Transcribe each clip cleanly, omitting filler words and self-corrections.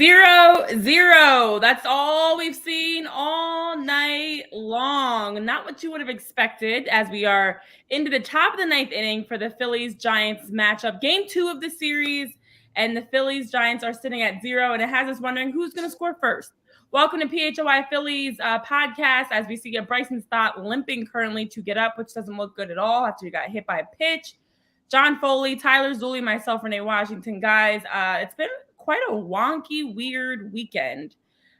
0-0. That's all we've seen all night long. Not what you would have expected, as we are into the top of the ninth inning for the Phillies-Giants matchup. Game 2 of the series, and the Phillies-Giants are sitting at 0, and it has us wondering who's going to score first. Welcome to PHLY Phillies podcast, as we see a Bryson Stott limping currently to get up, which doesn't look good at all after he got hit by a pitch. John Foley, Tyler Zulli, myself, Renee Washington. Guys, it's been quite a wonky, weird weekend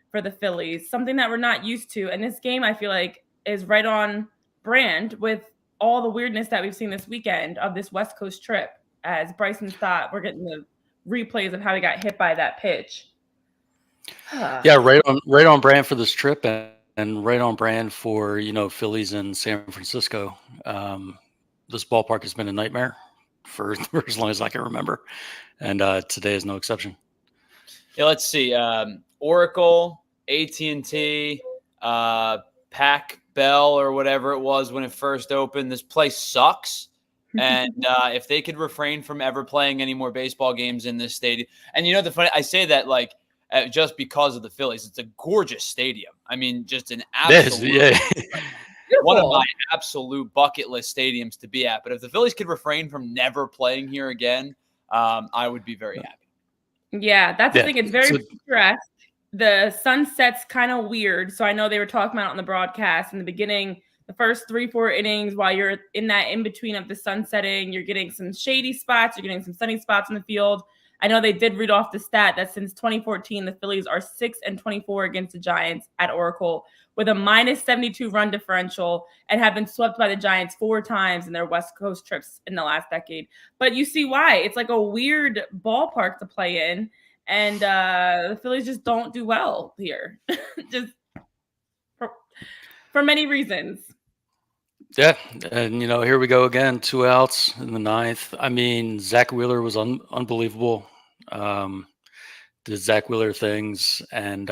for the Phillies, something that we're not used to. And this game, I feel like, is right on brand with all the weirdness that we've seen this weekend of this West Coast trip. As Bryson Stott, we're getting the replays of how he got hit by that pitch. Yeah, right on brand for this trip, and right on brand for Phillies in San Francisco. This ballpark has been a nightmare for as long as I can remember, and today is no exception. Yeah, let's see. Oracle, AT&T, Pac Bell, or whatever it was when it first opened. This place sucks. And if they could refrain from ever playing any more baseball games in this stadium. And the funny, I say that like just because of the Phillies. It's a gorgeous stadium. I mean, just an absolute one of my absolute bucket list stadiums to be at. But if the Phillies could refrain from never playing here again, I would be very happy. Yeah, that's the thing. It's very picturesque. The sunset's kind of weird. So I know they were talking about it on the broadcast in the beginning, the first 3-4 innings, while you're in that in-between of the sun setting, you're getting some shady spots, you're getting some sunny spots in the field. I know they did read off the stat that since 2014, the Phillies are 6-24 against the Giants at Oracle with a -72 run differential and have been swept by the Giants 4 times in their West Coast trips in the last decade. But you see why. It's like a weird ballpark to play in, and the Phillies just don't do well here, just for many reasons. Yeah, and here we go again, 2 outs in the 9th. I mean, Zack Wheeler was unbelievable. Did Zack Wheeler things, and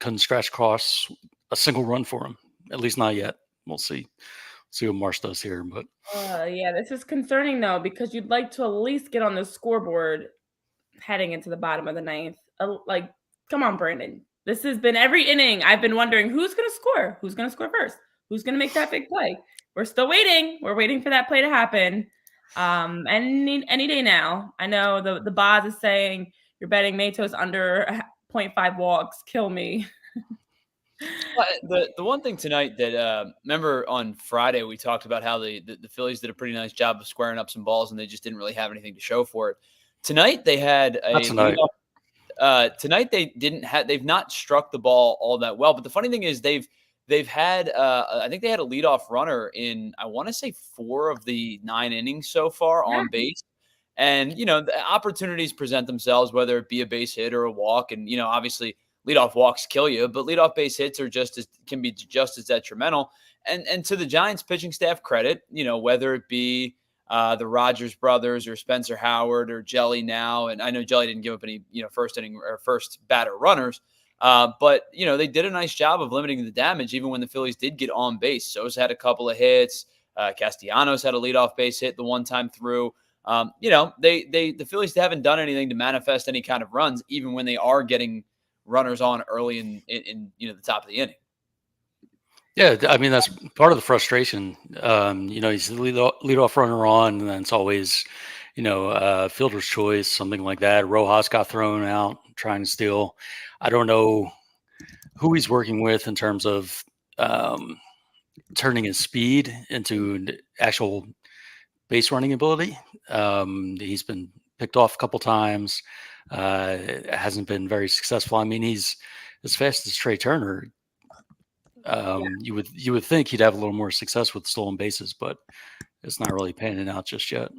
couldn't scratch across a single run for him, at least not yet. We'll see what Marsh does here. But yeah, this is concerning though, because you'd like to at least get on the scoreboard heading into the bottom of the 9th. Like, come on, Brandon. This has been every inning. I've been wondering who's going to score. Who's going to score first? Who's going to make that big play? We're still waiting. We're waiting for that play to happen. Any day now. I know the Boz is saying you're betting Matos under 0.5 walks. Kill me. The one thing tonight that remember on Friday we talked about how the Phillies did a pretty nice job of squaring up some balls and they just didn't really have anything to show for it. Tonight they had tonight they've not struck the ball all that well. But the funny thing is they've had I think they had a leadoff runner in, I want to say 4 of the 9 innings so far on base. And, the opportunities present themselves, whether it be a base hit or a walk. And, obviously leadoff walks kill you, but leadoff base hits can be just as detrimental. And to the Giants pitching staff credit, whether it be the Rogers brothers or Spencer Howard or Jelly now. And I know Jelly didn't give up any, first inning or first batter runners. But, they did a nice job of limiting the damage, even when the Phillies did get on base. Sosa had a couple of hits. Castellanos had a leadoff base hit the one time through. The Phillies haven't done anything to manifest any kind of runs, even when they are getting runners on early in the top of the inning. Yeah, I mean, that's part of the frustration. He's the leadoff runner on, and then it's always, fielder's choice, something like that. Rojas got thrown out trying to steal. I don't know who he's working with in terms of turning his speed into actual base running ability. He's been picked off a couple times. Hasn't been very successful. I mean, he's as fast as Trey Turner. You would think he'd have a little more success with stolen bases, but it's not really panning out just yet.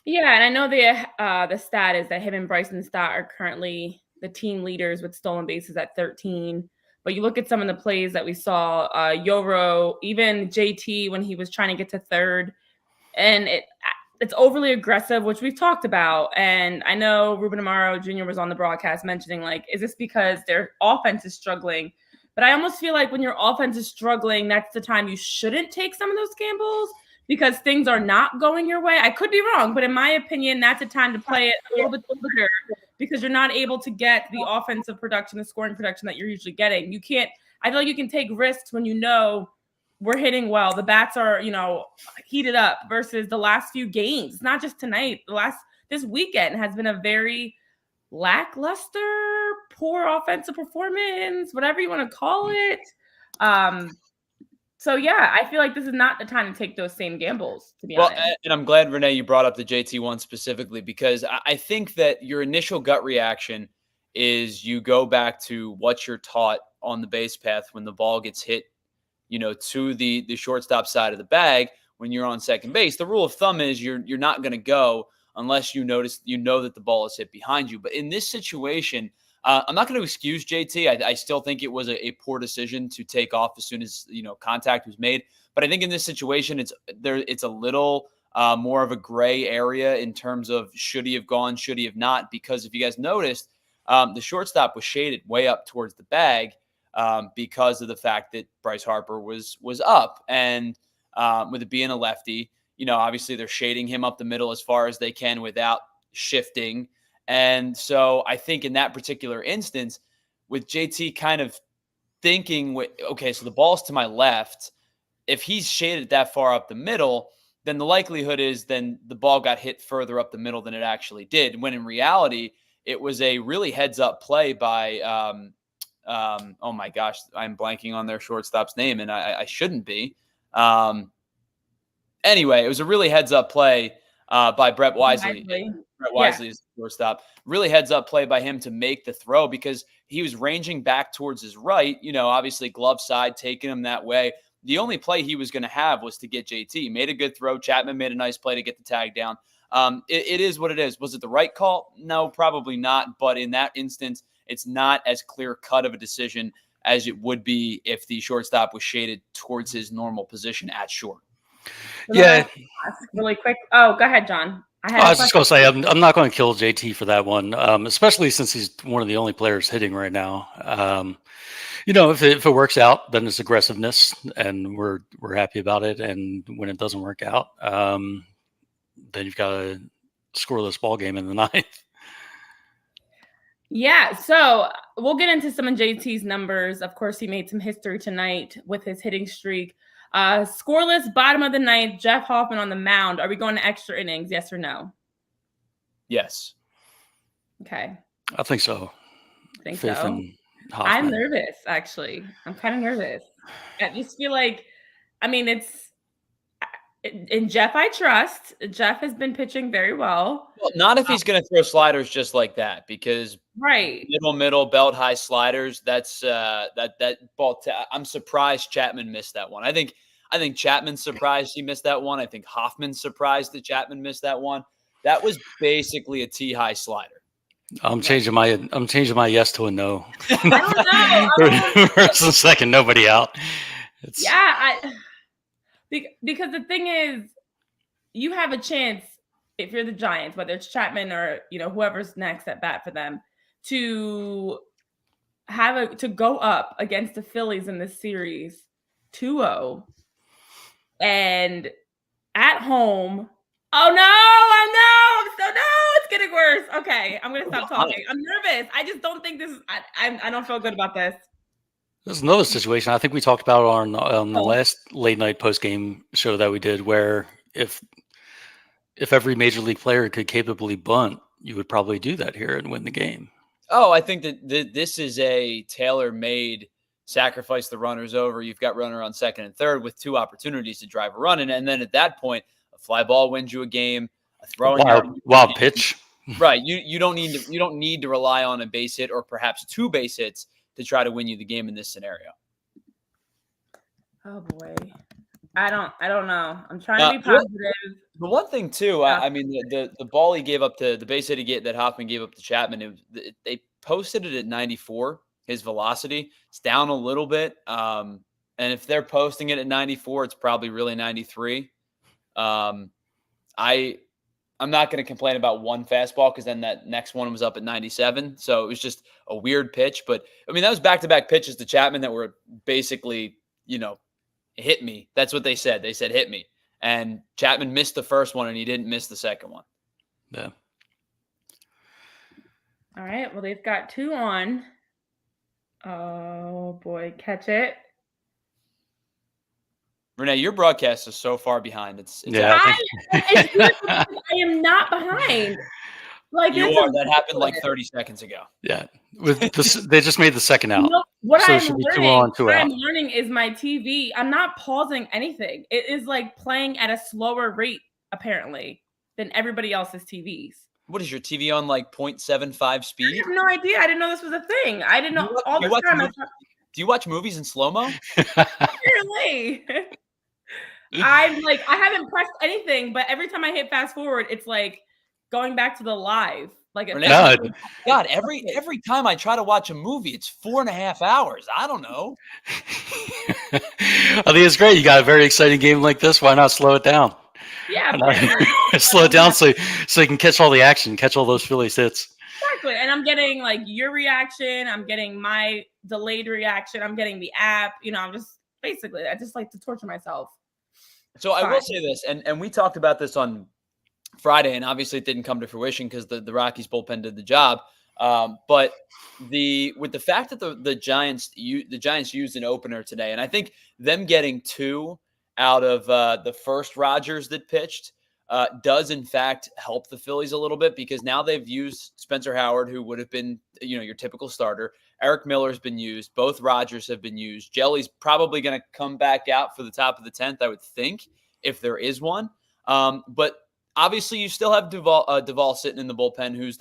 Yeah, and I know the stat is that him and Bryson Stott are currently the team leaders with stolen bases at 13. But you look at some of the plays that we saw, Yoro, even JT when he was trying to get to third, and it's overly aggressive, which we've talked about. And I know Ruben Amaro Jr. was on the broadcast mentioning, like, is this because their offense is struggling? But I almost feel like when your offense is struggling, that's the time you shouldn't take some of those gambles because things are not going your way. I could be wrong, but in my opinion, that's a time to play it a little bit bigger because you're not able to get the offensive production, the scoring production that you're usually getting. You can't. I feel like you can take risks when you know we're hitting well. The bats are, heated up versus the last few games. It's not just tonight. This weekend has been a very lackluster, poor offensive performance, whatever you want to call it. So yeah, I feel like this is not the time to take those same gambles, to be honest. And I'm glad, Renee, you brought up the JT one specifically, because I think that your initial gut reaction is you go back to what you're taught on the base path when the ball gets hit, to the shortstop side of the bag when you're on second base. The rule of thumb is you're not going to go unless you know that the ball is hit behind you. But in this situation, I'm not going to excuse JT. I still think it was a poor decision to take off as soon as contact was made. But I think in this situation, it's a little more of a gray area in terms of should he have gone, should he have not? Because if you guys noticed, the shortstop was shaded way up towards the bag because of the fact that Bryce Harper was up, and with it being a lefty, obviously they're shading him up the middle as far as they can without shifting. And so I think in that particular instance, with JT kind of thinking, okay, so the ball's to my left. If he's shaded that far up the middle, then the likelihood is then the ball got hit further up the middle than it actually did. When in reality, it was a really heads-up play by, oh my gosh, I'm blanking on their shortstop's name, and I shouldn't be. Anyway, it was a really heads-up play by Brett Wisely. Brett Wisely is the shortstop. Really heads-up play by him to make the throw because he was ranging back towards his right, obviously glove side, taking him that way. The only play he was going to have was to get JT. Made a good throw. Chapman made a nice play to get the tag down. It is what it is. Was it the right call? No, probably not. But in that instance, it's not as clear-cut of a decision as it would be if the shortstop was shaded towards his normal position at short. Yeah. Really quick. Oh, go ahead, John. I was just going to say, I'm not going to kill JT for that one, especially since he's one of the only players hitting right now. If it works out, then it's aggressiveness, and we're happy about it. And when it doesn't work out, then you've got a scoreless ball game in the ninth. Yeah, so we'll get into some of JT's numbers. Of course, he made some history tonight with his hitting streak. Scoreless, bottom of the ninth, Jeff Hoffman on the mound. Are we going to extra innings, yes or no? Yes. Okay. I think so. Fifth and Hoffman. I'm nervous, actually. I'm kind of nervous. I just feel like, in Jeff, I trust. Jeff has been pitching very well. Well, not if he's going to throw sliders just like that, because middle belt high sliders. That's that ball. I'm surprised Chapman missed that one. I think Chapman's surprised he missed that one. I think Hoffman's surprised that Chapman missed that one. That was basically a T-high slider. I'm changing my yes to a no. I don't know. First and second, nobody out. Because the thing is, you have a chance if you're the Giants, whether it's Chapman or whoever's next at bat for them, to go up against the Phillies in this series 2-0 and at home. Oh no, it's getting worse. Okay, I'm gonna stop talking. I'm nervous. I just don't think this is I don't feel good about this. There's another situation I think we talked about on the last late night post game show that we did, where if every major league player could capably bunt, you would probably do that here and win the game. Oh, I think that this is a tailor-made sacrifice the runners over. You've got runner on second and third with two opportunities to drive a run, and then at that point, a fly ball wins you a game. A throwing wild pitch, right? You don't need to rely on a base hit or perhaps two base hits to try to win you the game in this scenario. Oh boy. I don't know. I'm trying to be positive. The one thing too, the ball he gave up to the base hit that Hoffman gave up to Chapman, they posted it at 94. His velocity, it's down a little bit. And if they're posting it at 94, it's probably really 93. I'm not going to complain about one fastball because then that next one was up at 97. So it was just a weird pitch. But, that was back-to-back pitches to Chapman that were basically, hit me. That's what they said. They said, hit me. And Chapman missed the first one and he didn't miss the second one. Yeah. All right. Well, they've got 2 on. Oh boy, catch it. Renee, your broadcast is so far behind. It's Yeah, It's good because I am not behind. Like you it's are. That happened like ridiculous. 30 seconds ago. yeah. With this, they just made the second out, What so it I'm should be 2 learning, on, 2 what out. I'm learning is my TV. I'm not pausing anything. It is like playing at a slower rate, apparently, than everybody else's TVs. What is your TV on, like 0.75 speed? I have no idea. I didn't know this was a thing. I didn't know all this time. Do you watch movies in slow-mo? Apparently. I'm like, I haven't pressed anything, but every time I hit fast forward, it's like going back to the live. Like Renee, God, every time I try to watch a movie, it's 4.5 hours. I don't know. I think it's great. You got a very exciting game like this. Why not slow it down? Yeah, slow it down so you can catch all the action, catch all those Phillies hits. Exactly. And I'm getting like your reaction. I'm getting my delayed reaction. I'm getting the app. I'm just basically, I just like to torture myself. So I will say this, and we talked about this on Friday, and obviously it didn't come to fruition because the Rockies bullpen did the job. But with the fact that the Giants used an opener today, and I think them getting 2 out of the first Rodgers that pitched does in fact help the Phillies a little bit, because now they've used Spencer Howard, who would have been your typical starter. Eric Miller's been used. Both Rodgers have been used. Jelly's probably going to come back out for the top of the 10th, I would think, if there is one. But obviously, you still have Duvall sitting in the bullpen, who's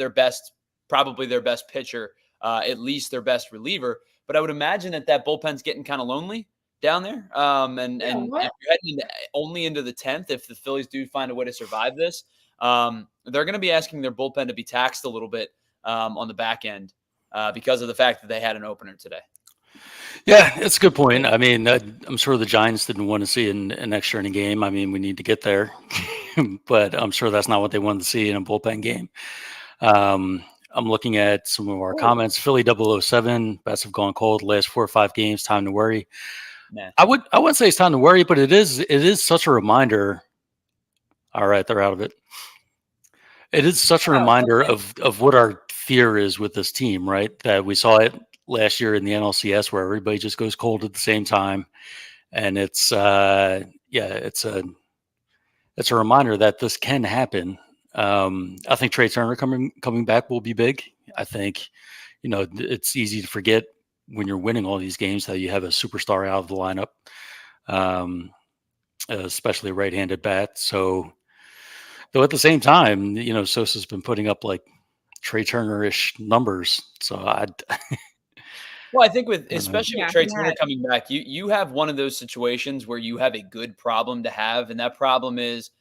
probably their best pitcher, at least their best reliever. But I would imagine that bullpen's getting kind of lonely down there. And if you're heading only into the 10th, if the Phillies do find a way to survive this, they're going to be asking their bullpen to be taxed a little bit on the back end because of the fact that they had an opener today. Yeah, it's a good point. I mean, I'm sure the Giants didn't want to see an extra inning game. I mean, we need to get there, but I'm sure that's not what they wanted to see in a bullpen game. I'm looking at some of our comments. Philly 007, bats have gone cold the last 4 or 5 games. Time to worry. Nah. I wouldn't say it's time to worry, but it is such a reminder. All right, they're out of it. It is such a reminder of what our fear is with this team, right? That we saw it last year in the NLCS, where everybody just goes cold at the same time, and it's a reminder that this can happen. I think Trey Turner coming back will be big. I think it's easy to forget when you're winning all these games that you have a superstar out of the lineup, especially a right-handed bat. So, though at the same time, Sosa's been putting up like Trey Turner-ish numbers. So Well, I think especially with Trey Turner coming back, you have one of those situations where you have a good problem to have, and that problem is,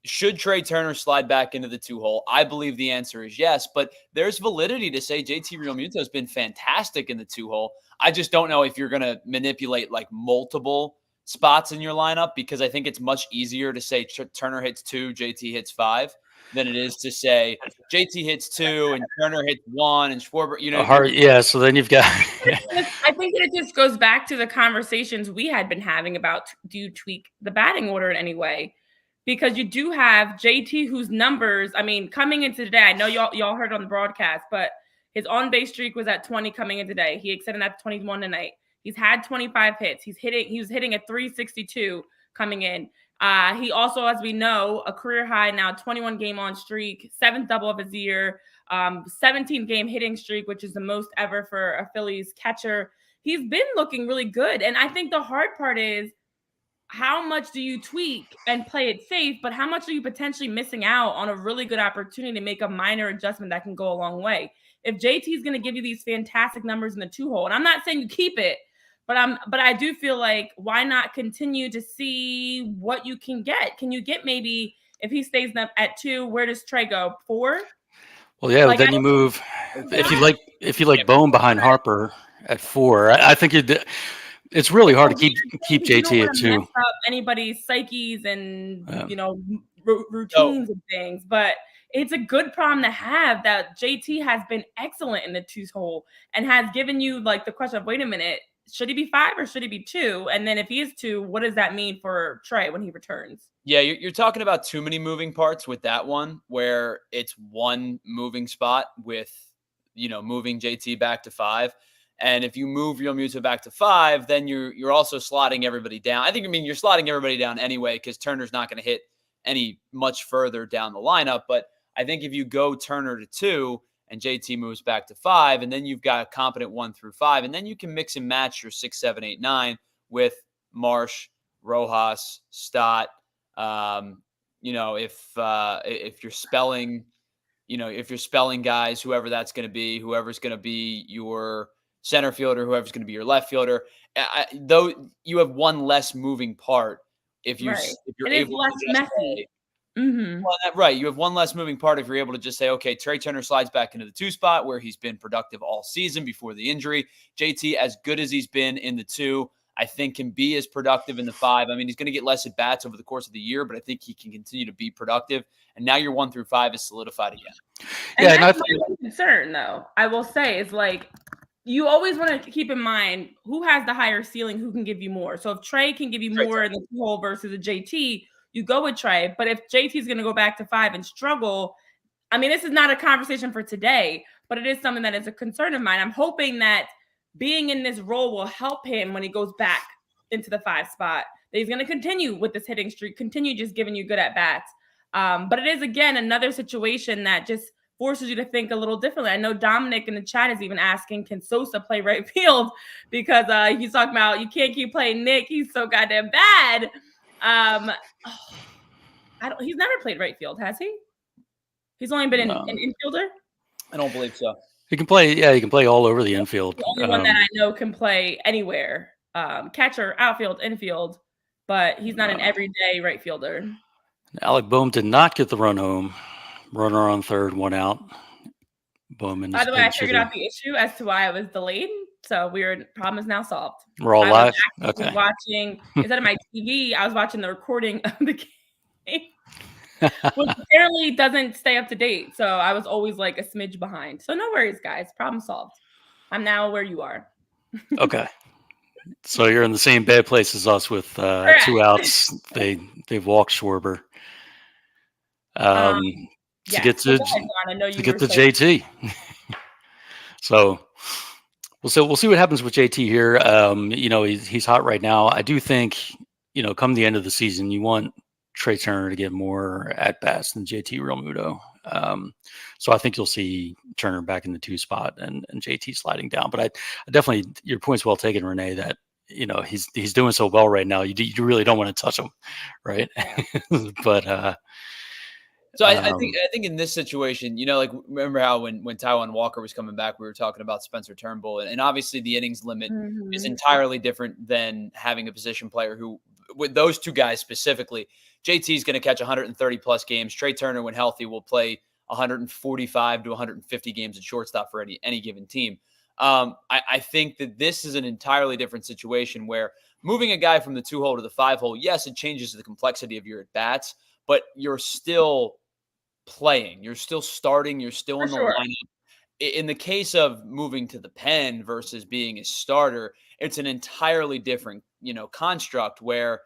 should Trey Turner slide back into the 2-hole? I believe the answer is yes, but there's validity to say JT Realmuto has been fantastic in the 2-hole. I just don't know if you're going to manipulate like multiple spots in your lineup, because I think it's much easier to say Turner hits 2, JT hits 5, than it is to say JT hits 2 and Turner hits 1 and Schwarber, so then you've got I think that it just goes back to the conversations we had been having about, do you tweak the batting order in any way? Because you do have JT, whose numbers, I mean, coming into today, I know y'all heard on the broadcast, but his on-base streak was at 20 coming in today. He extended that to 21 tonight. He's had 25 hits. He was hitting a 362 coming in. He also, as we know, a career high now, 21 game on streak, 7th double of his year, 17 game hitting streak, which is the most ever for a Phillies catcher. He's been looking really good. And I think the hard part is, how much do you tweak and play it safe, but how much are you potentially missing out on a really good opportunity to make a minor adjustment that can go a long way? If JT is going to give you these fantastic numbers in the 2-hole, and I'm not saying you keep it, but I do feel like, why not continue to see what you can get? Can you get, maybe if he stays at 2, where does Trey go? 4? Well, yeah, then you move. If you like Bone behind Harper at 4, I think it's really hard to keep JT at 2. Mess up anybody's psyches and routines and things, but it's a good problem to have that JT has been excellent in the 2-hole and has given you like the question of, wait a minute, should he be 5 or should he be 2? And then if he is 2, what does that mean for Trey when he returns? Yeah, you're talking about too many moving parts with that one, where it's one moving spot with moving JT back to 5. And if you move Real Muto back to 5, then you're also slotting everybody down. You're slotting everybody down anyway, because Turner's not going to hit any much further down the lineup. But I think if you go Turner to 2 and JT moves back to 5, and then you've got a competent 1 through 5, and then you can mix and match your 6, 7, 8, 9 with Marsh, Rojas, Stott. If you're spelling, guys, whoever that's going to be, whoever's going to be your center fielder, whoever's going to be your left fielder, though you have one less moving part if you're able less to just messy. Right. You have one less moving part if you're able to just say, okay, Trey Turner slides back into the 2 spot where he's been productive all season before the injury. JT, as good as he's been in the 2, I think can be as productive in the 5. He's going to get less at bats over the course of the year, but I think he can continue to be productive. And now your 1 through 5 is solidified again. And that's my concern, though, I will say, is like, you always want to keep in mind who has the higher ceiling, who can give you more. So if Trey can give you more in the 2 hole versus a JT, you go with Trey. But if JT is going to go back to 5 and struggle, this is not a conversation for today, but it is something that is a concern of mine. I'm hoping that being in this role will help him when he goes back into the 5 spot. That he's going to continue with this hitting streak, continue just giving you good at bats. But it is, again, another situation that just forces you to think a little differently. I know Dominic in the chat is even asking, can Sosa play right field? Because he's talking about, you can't keep playing Nick. He's so goddamn bad. He's never played right field, has he? He's only been an infielder? I don't believe so. He can play, he can play all over the infield. The only one that I know can play anywhere. Catcher, outfield, infield, but he's not an everyday right fielder. Alec Boehm did not get the run home. Runner on 3rd, 1 out. Bowman. By the way, I figured out the issue as to why I was delayed. So problem is now solved. We're all live? Okay. Watching, instead of my TV, I was watching the recording of the game, which apparently doesn't stay up to date. So I was always like a smidge behind. So no worries, guys. Problem solved. I'm now where you are. Okay. So you're in the same bad place as us with 2 outs. They've walked Schwarber. To get to JT. So we'll see what happens with JT here. He's hot right now. I do think, come the end of the season, you want Trey Turner to get more at bats than JT Realmuto. So I think you'll see Turner back in the 2 spot and JT sliding down. But I definitely, your point's well taken, Renee, that he's doing so well right now. You really don't want to touch him, right? But so I think in this situation, remember how when Taijuan Walker was coming back, we were talking about Spencer Turnbull, and obviously the innings limit is entirely different than having a position player who, with those 2 guys specifically, JT is going to catch 130 plus games. Trey Turner, when healthy, will play 145 to 150 games at shortstop for any given team. I think that this is an entirely different situation where moving a guy from the 2 hole to the 5 hole, yes, it changes the complexity of your at bats, but you're still playing, you're still starting, you're still in the lineup. In the case of moving to the pen versus being a starter, it's an entirely different, construct where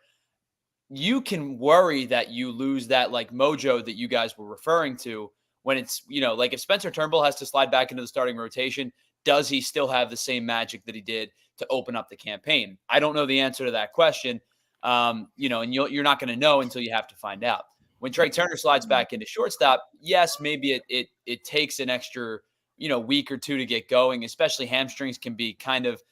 you can worry that you lose that like mojo that you guys were referring to when it's, like if Spencer Turnbull has to slide back into the starting rotation, does he still have the same magic that he did to open up the campaign? I don't know the answer to that question. And you're not going to know until you have to find out. When Trey Turner slides back into shortstop, yes, maybe it takes an extra, week or 2 to get going, especially hamstrings can be kind of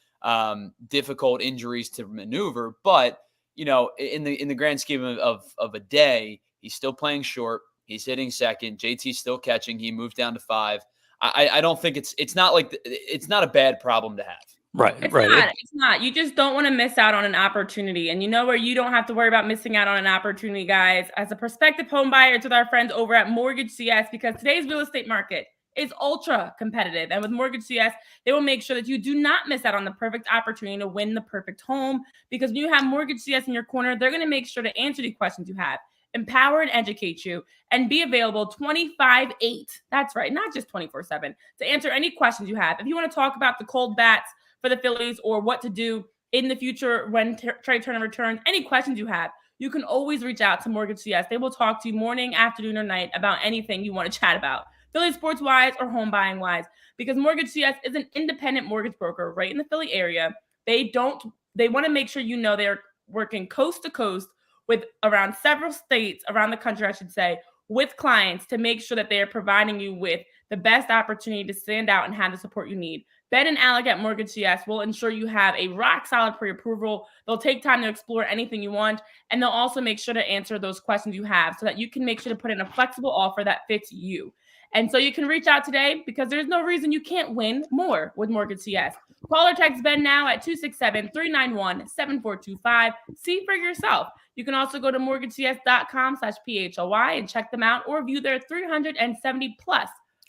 difficult injuries to maneuver. But, in the grand scheme of a day, he's still playing short. He's hitting second. JT's still catching. He moved down to 5. I don't think it's not a bad problem to have. Right. It's not. You just don't want to miss out on an opportunity. And where you don't have to worry about missing out on an opportunity, guys, as a prospective home buyer, it's with our friends over at Mortgage CS, because today's real estate market is ultra competitive. And with Mortgage CS, they will make sure that you do not miss out on the perfect opportunity to win the perfect home. Because when you have Mortgage CS in your corner, they're going to make sure to answer the questions you have, empower and educate you, and be available 25/8. That's right, not just 24/7, to answer any questions you have. If you want to talk about the cold bats for the Phillies or what to do in the future when Trey Turner returns, any questions you have, you can always reach out to Mortgage CS. They will talk to you morning, afternoon, or night about anything you want to chat about. Philly Sports Wise or home buying wise, because Mortgage CS is an independent mortgage broker right in the Philly area. They want to make sure you know they're working coast to coast with around several states around the country, I should say, with clients to make sure that they are providing you with the best opportunity to stand out and have the support you need. Ben and Alec at Mortgage CS will ensure you have a rock solid pre-approval. They'll take time to explore anything you want, and they'll also make sure to answer those questions you have so that you can make sure to put in a flexible offer that fits you. And so you can reach out today because there's no reason you can't win more with Mortgage CS. Call or text Ben now at 267-391-7425. See for yourself. You can also go to mortgagecs.com/PHLY and check them out or view their 370 plus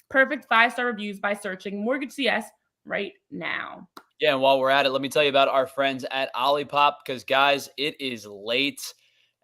perfect 5-star reviews by searching Mortgage CS right now. Yeah, and while we're at it, let me tell you about our friends at Olipop, because, guys, it is late,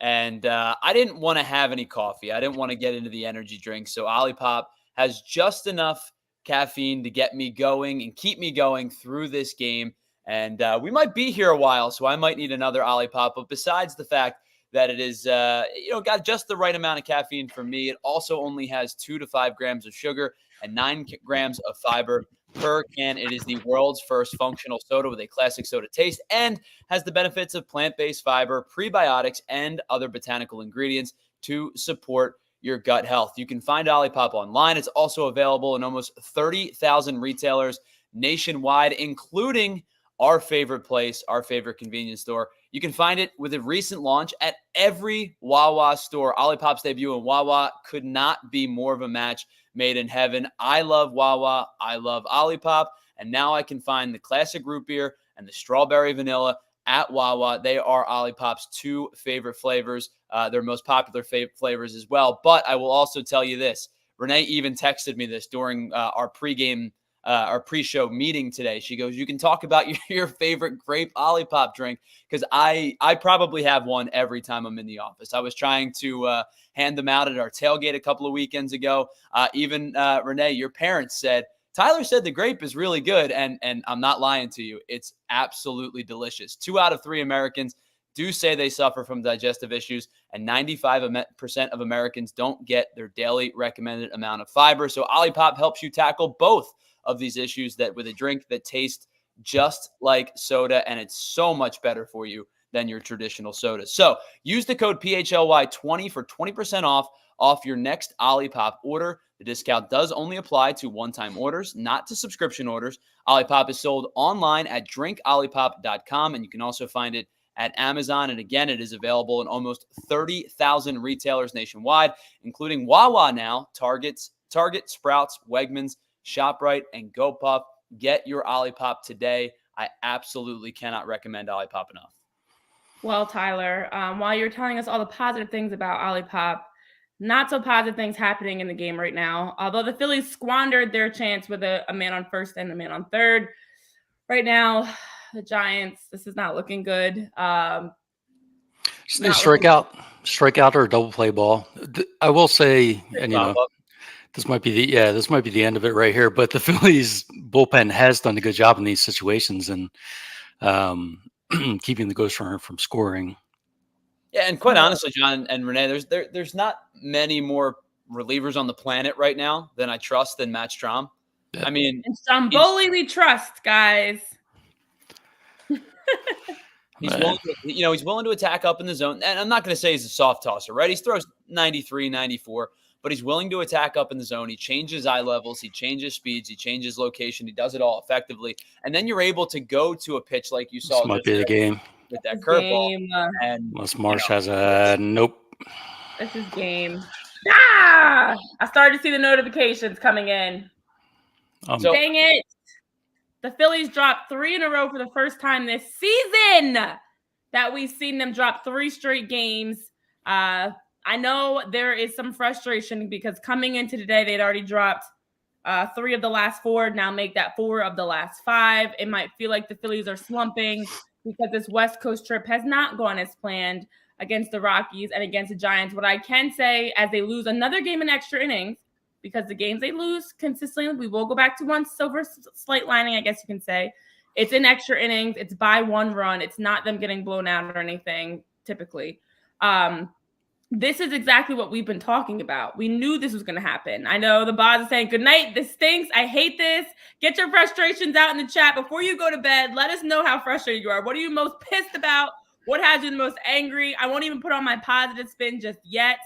and I didn't want to have any coffee. I didn't want to get into the energy drink, so Olipop has just enough caffeine to get me going and keep me going through this game, and we might be here a while, so I might need another Olipop, but besides the fact that it is, got just the right amount of caffeine for me, it also only has 2 to 5 grams of sugar and 9 grams of fiber per can. It is the world's first functional soda with a classic soda taste and has the benefits of plant-based fiber, prebiotics, and other botanical ingredients to support your gut health. You can find Olipop online. It's also available in almost 30,000 retailers nationwide, including our favorite place, our favorite convenience store. You can find it with a recent launch at every Wawa store. Olipop's debut in Wawa could not be more of a match made in heaven. I love Wawa. I love Olipop. And now I can find the classic root beer and the strawberry vanilla at Wawa. They are Olipop's 2 favorite flavors, their most popular flavors as well. But I will also tell you this. Renee even texted me this during our pre-show meeting today. She goes, you can talk about your favorite grape Olipop drink, because I probably have one every time I'm in the office. I was trying to hand them out at our tailgate a couple of weekends ago. Even Renee, your parents said, Tyler said the grape is really good, and I'm not lying to you. It's absolutely delicious. 2 out of 3 Americans do say they suffer from digestive issues, and 95% of Americans don't get their daily recommended amount of fiber. So Olipop helps you tackle both of these issues that with a drink that tastes just like soda, and it's so much better for you than your traditional soda. So use the code PHLY20 for 20% off your next Olipop order. The discount does only apply to one-time orders, not to subscription orders. Olipop is sold online at drinkolipop.com, and you can also find it at Amazon. And again, it is available in almost 30,000 retailers nationwide, including Wawa now, Target, Sprouts, Wegmans, ShopRite, and GoPuff. Get your Olipop today. I absolutely cannot recommend Olipop enough. Well, Tyler, while you're telling us all the positive things about Olipop, not so positive things happening in the game right now. Although the Phillies squandered their chance with a man on first and a man on third. Right now, the Giants, this is not looking good. They strike out or a double play ball. I will say, and this might be the end of it right here. But the Phillies bullpen has done a good job in these situations and keeping the ghost runner from scoring. Yeah, and quite honestly, John and Renee, there's not many more relievers on the planet right now than I trust than Matt Strahm. Yeah. I mean, and Stromboli we trust, guys. He's willing to attack up in the zone. And I'm not going to say he's a soft tosser, right? He throws 93, 94, but he's willing to attack up in the zone. He changes eye levels. He changes speeds. He changes location. He does it all effectively. And then you're able to go to a pitch like you saw. This might be the game. With that curveball. And unless Marsh has a nope. This is game. I started to see the notifications coming in. Dang it. The Phillies dropped 3 in a row for the first time this season that we've seen them drop 3 straight games. I know there is some frustration because coming into today, they'd already dropped 3 of the last 4. Now make that 4 of the last 5. It might feel like the Phillies are slumping because this West Coast trip has not gone as planned against the Rockies and against the Giants. What I can say, as they lose another game in extra innings, because the games they lose consistently, we will go back to one silver slight lining, I guess you can say. It's in extra innings. It's by 1 run. It's not them getting blown out or anything, typically. this is exactly what we've been talking about. We knew this was going to happen. I know the boss is saying, good night, this stinks. I hate this. Get your frustrations out in the chat before you go to bed. Let us know how frustrated you are. What are you most pissed about? What has you the most angry? I won't even put on my positive spin just yet.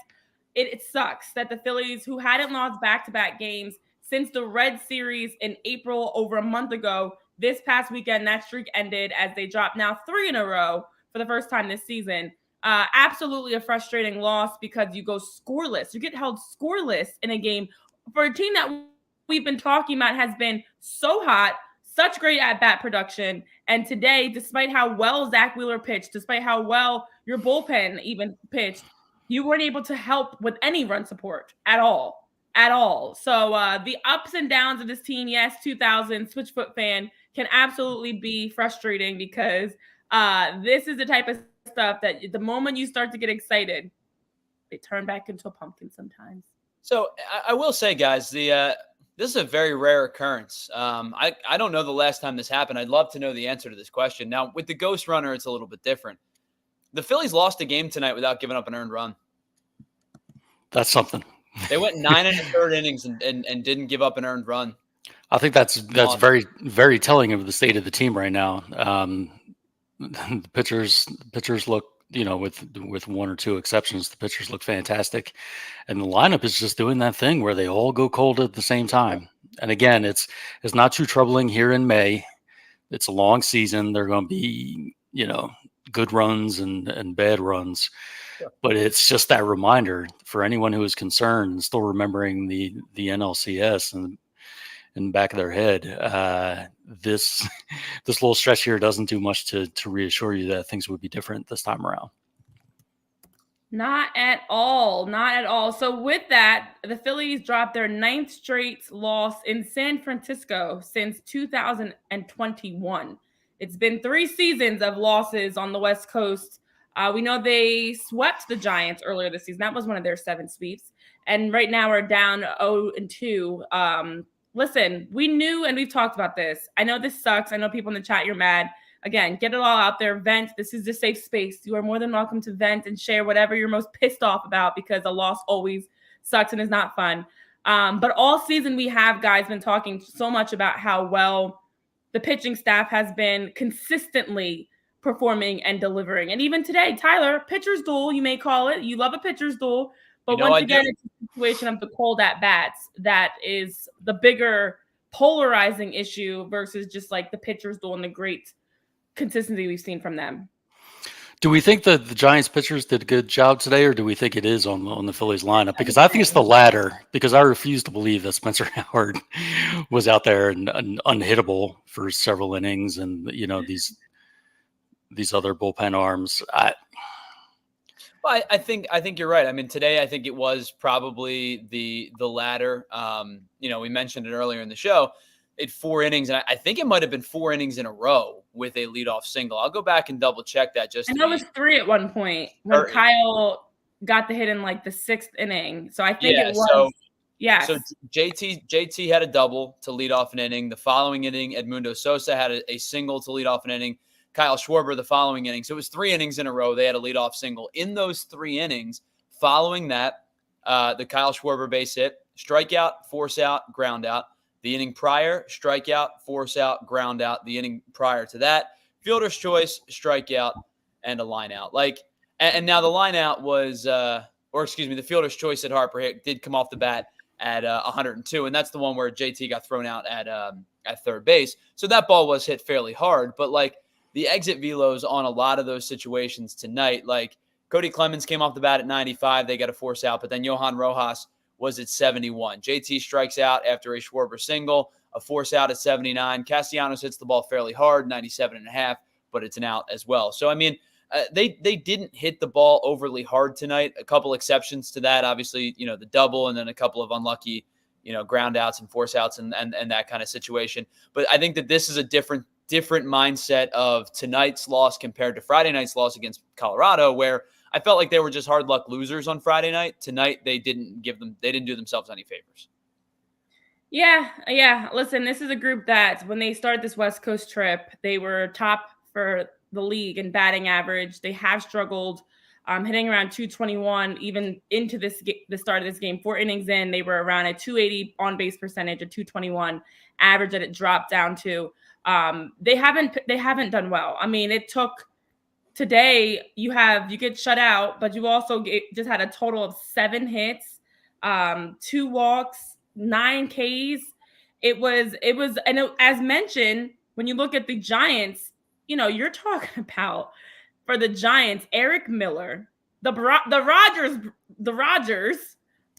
It sucks that the Phillies, who hadn't lost back-to-back games since the Red Series in April over a month ago, this past weekend, that streak ended as they dropped now 3 in a row for the first time this season. Absolutely a frustrating loss because you go scoreless. You get held scoreless in a game for a team that we've been talking about has been so hot, such great at-bat production. And today, despite how well Zack Wheeler pitched, despite how well your bullpen even pitched, you weren't able to help with any run support at all. So the ups and downs of this team, yes, 2000 Switchfoot fan, can absolutely be frustrating because this is the type of stuff that the moment you start to get excited, they turn back into a pumpkin sometimes. So I will say, guys, this is a very rare occurrence. I don't know the last time this happened. I'd love to know the answer to this question. Now, with the ghost runner, it's a little bit different. The Phillies lost a game tonight without giving up an earned run. That's something. They went 9 1/3 innings and didn't give up an earned run. I think that's very, very telling of the state of the team right now. The pitchers look, with one or two exceptions, the pitchers look fantastic, and the lineup is just doing that thing where they all go cold at the same time. And again, it's not too troubling here in May. It's a long season. There are going to be, good runs and bad runs. But it's just that reminder for anyone who is concerned and still remembering the NLCS and in the back of their head. This little stretch here doesn't do much to reassure you that things would be different this time around. Not at all. Not at all. So with that, the Phillies dropped their 9th straight loss in San Francisco since 2021. It's been 3 seasons of losses on the West Coast. We know they swept the Giants earlier this season. That was one of their 7 sweeps. And right now we're down 0-2. Listen, we knew, and we've talked about this. I know this sucks. I know people in the chat, you're mad. Again, get it all out there. Vent. This is a safe space. You are more than welcome to vent and share whatever you're most pissed off about, because a loss always sucks and is not fun. But all season we have, guys, been talking so much about how well the pitching staff has been consistently performing and delivering. And even today, Tyler, pitcher's duel, you may call it. You love a pitcher's duel. But once again, it's a situation of the cold at-bats that is the bigger polarizing issue versus just like the pitcher's duel and the great consistency we've seen from them. Do we think that the Giants pitchers did a good job today, or do we think it is on the Phillies lineup? Because I think it's the latter, because I refuse to believe that Spencer Howard was out there and unhittable for several innings and, these other bullpen arms. Well, I think you're right. I mean, today I think it was probably the latter. We mentioned it earlier in the show. It 4 innings, and I think it might have been 4 innings in a row with a leadoff single. I'll go back and double check that. I know it was 3 at one point when Kyle got the hit in like the 6th inning. So I think it was. So JT had a double to lead off an inning. The following inning, Edmundo Sosa had a single to lead off an inning. Kyle Schwarber the following inning. So it was 3 innings in a row. They had a leadoff single. In those 3 innings, following that, the Kyle Schwarber base hit, strikeout, force out, ground out. The inning prior, strikeout, force out, ground out. The inning prior to that, fielder's choice, strikeout, and a line out. And now the line out was, the fielder's choice at Harper did come off the bat at 102. And that's the one where JT got thrown out at third base. So that ball was hit fairly hard. But the exit velos on a lot of those situations tonight, Cody Clemens came off the bat at 95. They got a force out, but then Johan Rojas was at 71. JT strikes out after a Schwarber single, a force out at 79. Castellanos hits the ball fairly hard, 97.5, but it's an out as well. So, I mean, they didn't hit the ball overly hard tonight. A couple exceptions to that, obviously, the double and then a couple of unlucky, ground outs and force outs and that kind of situation. But I think that this is a different mindset of tonight's loss compared to Friday night's loss against Colorado, where I felt like they were just hard luck losers on Friday night. Tonight, they didn't do themselves any favors. Yeah. Listen, this is a group that when they started this West Coast trip, they were top for the league in batting average. They have struggled hitting around 221 even into the start of this game. 4 innings in, they were around a 280 on base percentage, a 221 average that it dropped down to. They haven't done well. I mean, it took today. You get shut out, but you also just had a total of 7 hits, 2 walks, 9 Ks. As mentioned, when you look at the Giants, you're talking about, for the Giants, Eric Miller, the Rogers,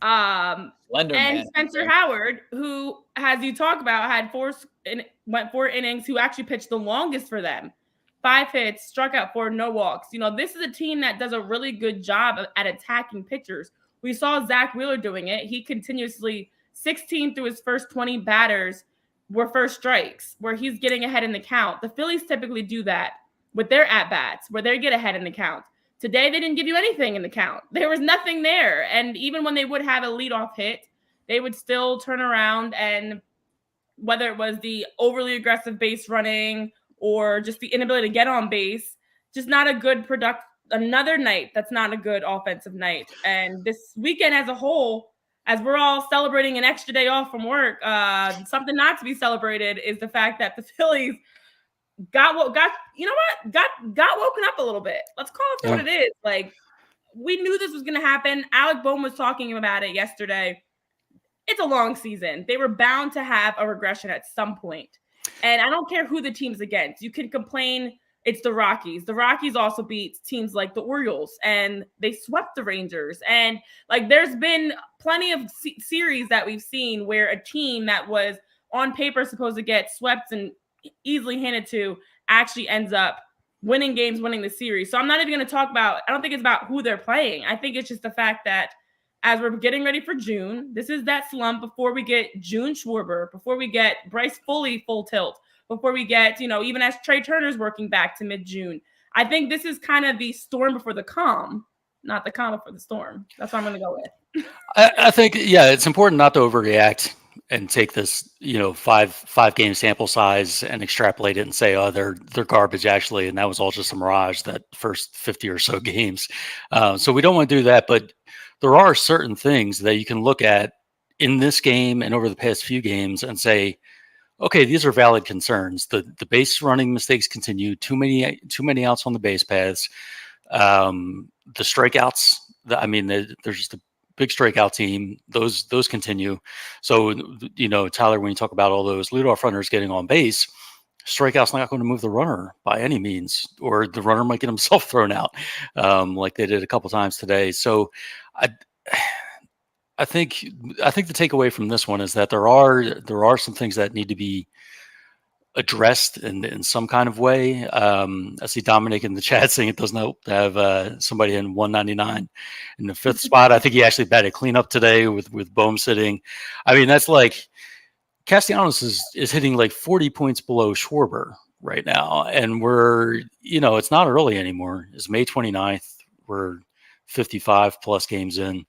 and man. Spencer Howard, who, as you talk about, went 4 innings, who actually pitched the longest for them. 5 hits, struck out 4, no walks. This is a team that does a really good job at attacking pitchers. We saw Zack Wheeler doing it. He continuously, 16 through his first 20 batters were first strikes, where he's getting ahead in the count. The Phillies typically do that with their at-bats, where they get ahead in the count. Today, they didn't give you anything in the count. There was nothing there. And even when they would have a leadoff hit, they would still turn around, and whether it was the overly aggressive base running or just the inability to get on base, just not a good another night that's not a good offensive night. And this weekend as a whole, as we're all celebrating an extra day off from work, something not to be celebrated is the fact that the Phillies got woken up a little bit. Let's call it for what it is. Like, we knew this was going to happen. Alec Bohm was talking about it yesterday. It's a long season. They were bound to have a regression at some point. And I don't care who the team's against. You can complain it's the Rockies. The Rockies also beat teams like the Orioles, and they swept the Rangers. And there's been plenty of series that we've seen where a team that was on paper supposed to get swept and easily handed to actually ends up winning games, winning the series. So I'm not even going to talk about, I don't think it's about who they're playing. I think it's just the fact that as we're getting ready for June, this is that slump before we get June Schwarber, before we get Bryce Foley full tilt, before we get, even as Trey Turner's working back to mid-June. I think this is kind of the storm before the calm, not the calm before the storm. That's what I'm going to go with. I think, it's important not to overreact and take this, five game sample size and extrapolate it and say, oh, they're garbage actually. And that was all just a mirage, that first 50 or so games. So we don't want to do that, but there are certain things that you can look at in this game and over the past few games and say, okay, these are valid concerns. The base running mistakes continue. Too many outs on the base paths. The strikeouts. There's just a big strikeout team. Those continue. So Tyler, when you talk about all those leadoff runners getting on base, strikeout's not going to move the runner by any means, or the runner might get himself thrown out, like they did a couple times today. So I think the takeaway from this one is that there are some things that need to be addressed in some kind of way. I see Dominic in the chat saying it doesn't help to have somebody in 199 in the 5th spot. I think he actually batted cleanup today with Bohm sitting. That's like Castellanos is hitting like 40 points below Schwarber right now, and we're it's not early anymore. It's May 29th. We're 55 plus games in.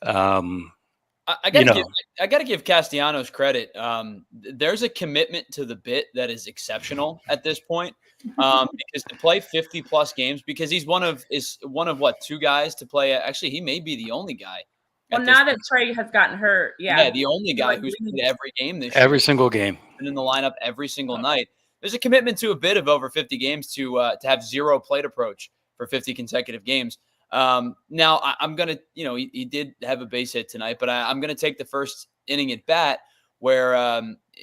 I gotta give Castellanos credit. There's a commitment to the bit that is exceptional at this point. Because to play 50 plus games, because he's one of what, 2 guys to play. Actually, he may be the only guy. Well, now that Trey has gotten hurt, yeah, the only guy who's played every game this year, every single game, and in the lineup every single night. There's a commitment to a bit of over 50 games to have zero plate approach for 50 consecutive games. Now I'm going to, he did have a base hit tonight, but I'm going to take the first inning at bat where,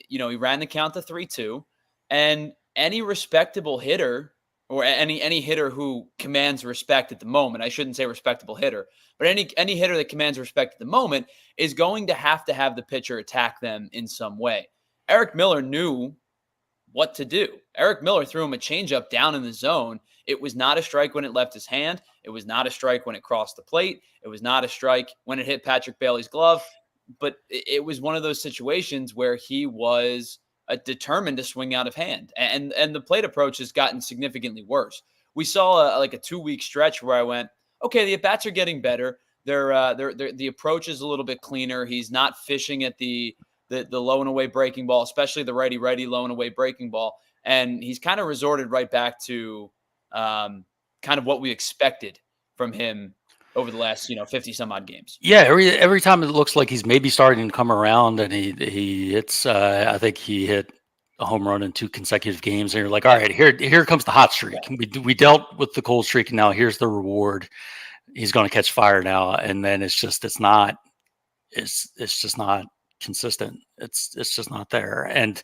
he ran the count to 3-2, and any respectable hitter or any hitter who commands respect at the moment, I shouldn't say respectable hitter, but any hitter that commands respect at the moment is going to have the pitcher attack them in some way. Eric Miller knew what to do. Eric Miller threw him a changeup down in the zone. It was not a strike when it left his hand. It was not a strike when it crossed the plate. It was not a strike when it hit Patrick Bailey's glove. But it was one of those situations where he was determined to swing out of hand. And the plate approach has gotten significantly worse. We saw a 2-week stretch where I went, okay, the at-bats are getting better. The approach is a little bit cleaner. He's not fishing at the low and away breaking ball, especially the righty low and away breaking ball. And he's kind of resorted right back to kind of what we expected from him over the last 50 some odd games. Yeah, every time it looks like he's maybe starting to come around, and he hits. I think he hit a home run in 2 consecutive games, and you're like, all right, here comes the hot streak. We dealt with the cold streak, and now here's the reward. He's going to catch fire now, and then it's just not consistent. It's just not there. And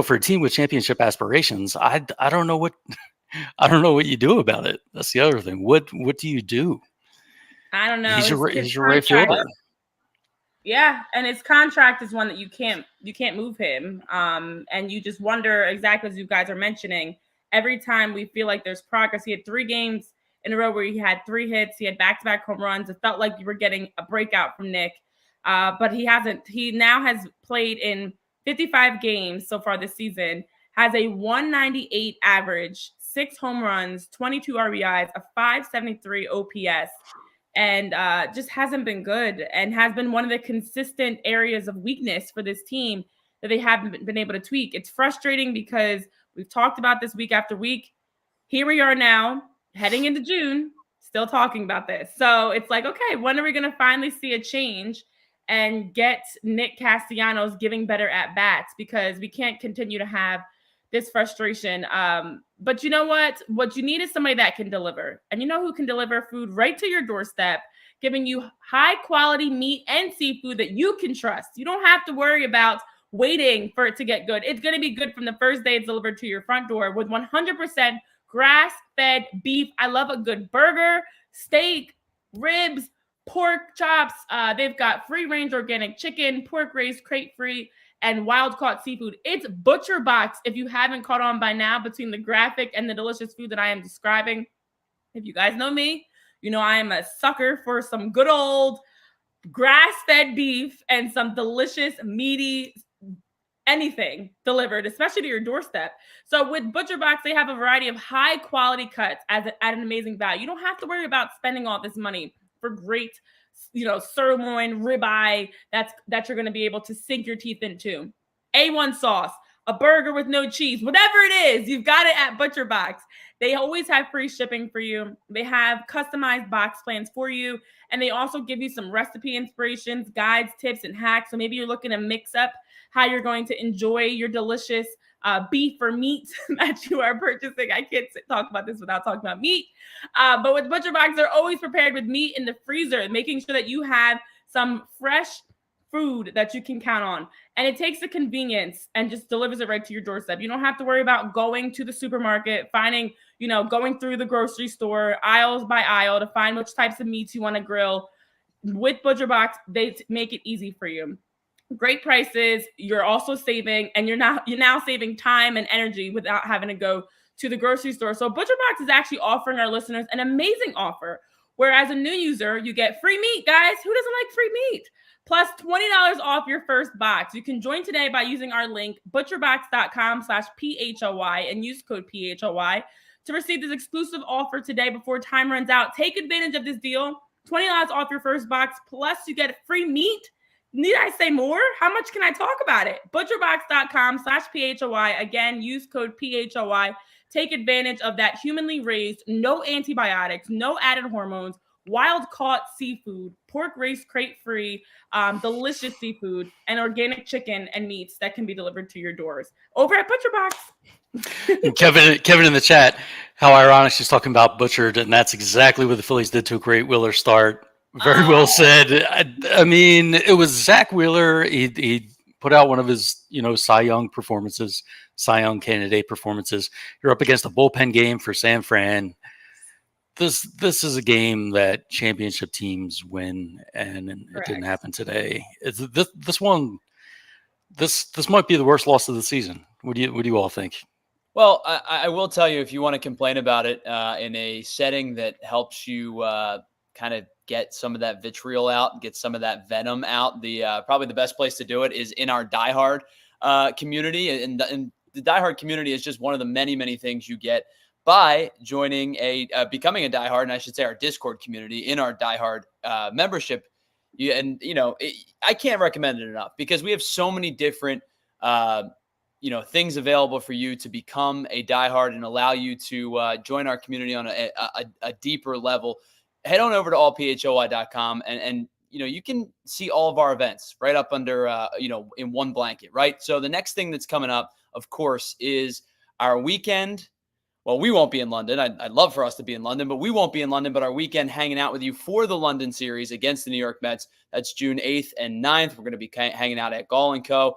for a team with championship aspirations, I don't know what you do about it. That's the other thing. What do you do? I don't know. He's your right fielder. Yeah, and his contract is one that you can't move him. And you just wonder, exactly as you guys are mentioning, every time we feel like there's progress. He had 3 games in a row where he had 3 hits. He had back-to-back home runs. It felt like you were getting a breakout from Nick, but he hasn't. He now has played in 55 games so far this season. Has a 198 average, 6 home runs, 22 RBIs, a 573 OPS. And just hasn't been good, and has been one of the consistent areas of weakness for this team that they haven't been able to tweak. It's frustrating because we've talked about this week after week. Here we are now, heading into June, still talking about this. So it's like, okay, when are we going to finally see a change and get Nick Castellanos giving better at-bats? Because we can't continue to have this frustration. But you know what? What you need is somebody that can deliver. And you know who can deliver food right to your doorstep, giving you high quality meat and seafood that you can trust. You don't have to worry about waiting for it to get good. It's going to be good from the first day it's delivered to your front door with 100% grass-fed beef. I love a good burger, steak, ribs, pork chops. They've got free-range organic chicken, pork raised crate-free, and wild-caught seafood. It's ButcherBox, if you haven't caught on by now, between the graphic and the delicious food that I am describing. If you guys know me, you know I am a sucker for some good old grass-fed beef and some delicious, meaty anything delivered, especially to your doorstep. So with ButcherBox, they have a variety of high-quality cuts at an amazing value. You don't have to worry about spending all this money for great sirloin, ribeye that you're going to be able to sink your teeth into. A1 sauce, a burger with no cheese, whatever it is, you've got it at ButcherBox. They always have free shipping for you. They have customized box plans for you. And they also give you some recipe inspirations, guides, tips, and hacks. So maybe you're looking to mix up how you're going to enjoy your delicious beef or meat that you are purchasing. I can't talk about this without talking about meat. But with ButcherBox, they're always prepared with meat in the freezer, making sure that you have some fresh food that you can count on. And it takes the convenience and just delivers it right to your doorstep. You don't have to worry about going to the supermarket, finding, going through the grocery store, aisles by aisle to find which types of meats you want to grill. With ButcherBox, they make it easy for you. Great prices. You're also saving, and you're now saving time and energy without having to go to the grocery store. So ButcherBox is actually offering our listeners an amazing offer. Whereas a new user, you get free meat, guys. Who doesn't like free meat? Plus $20 off your first box. You can join today by using our link, butcherbox.com/PHLY, and use code PHLY to receive this exclusive offer today before time runs out. Take advantage of this deal. $20 off your first box, plus you get free meat. Need I say more? How much can I talk about it? butcherbox.com/PHLY. Again, use code PHLY. Take advantage of that humanly raised, no antibiotics, no added hormones, wild-caught seafood, pork raised crate-free, delicious seafood, and organic chicken and meats that can be delivered to your doors over at ButcherBox. Kevin in the chat, how ironic she's talking about butchered, and that's exactly what the Phillies did to a great Wheeler start. Very well said. I mean, it was Zack Wheeler. He put out one of his, Cy Young performances, Cy Young candidate performances. You're up against a bullpen game for San Fran. This is a game that championship teams win, and it didn't happen today. This might be the worst loss of the season. What do you all think? Well, I will tell you, if you want to complain about it in a setting that helps you kind of get some of that vitriol out, get some of that venom out, probably the best place to do it is in our diehard community. And the diehard community is just one of the many, many things you get by joining becoming a diehard, and I should say our Discord community in our diehard membership. I can't recommend it enough because we have so many different things available for you to become a diehard and allow you to join our community on a deeper level. head on over to allphly.com and you can see all of our events right up under, in one blanket, right? So the next thing that's coming up, of course, is our weekend. Well, we won't be in London. I'd love for us to be in London, but we won't be in London. But our weekend hanging out with you for the London series against the New York Mets. That's June 8th and 9th. We're going to be hanging out at Gall & Co.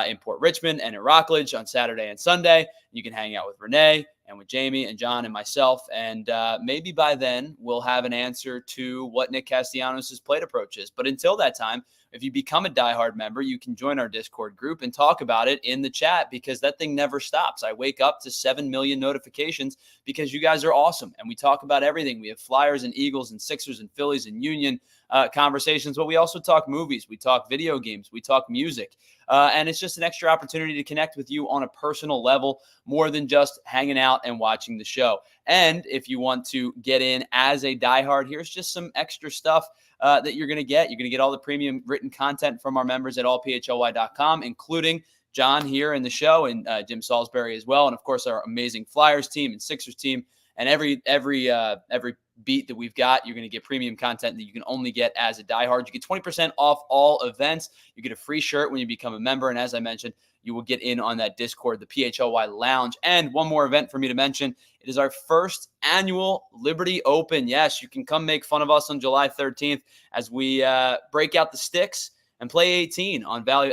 In Port Richmond and in Rockledge on Saturday and Sunday. You can hang out with Renee and with Jamie and John and myself. And maybe by then we'll have an answer to what Nick Castellanos' plate approach is. But until that time, if you become a diehard member, you can join our Discord group and talk about it in the chat, because that thing never stops. I wake up to 7 million notifications because you guys are awesome. And we talk about everything. We have Flyers and Eagles and Sixers and Phillies and Union conversations, but we also talk movies. We talk video games. We talk music. And it's just an extra opportunity to connect with you on a personal level, more than just hanging out and watching the show. And if you want to get in as a diehard, here's just some extra stuff that you're going to get. You're going to get all the premium written content from our members at allphly.com, including John here in the show and Jim Salisbury as well. And of course, our amazing Flyers team and Sixers team, and every beat that we've got, you're going to get premium content that you can only get as a diehard. You get 20% off all events. You get a free shirt when you become a member. And as I mentioned, you will get in on that Discord, the PHLY Lounge. And one more event for me to mention. It is our first annual Liberty Open. Yes, you can come make fun of us on July 13th as we break out the sticks and play 18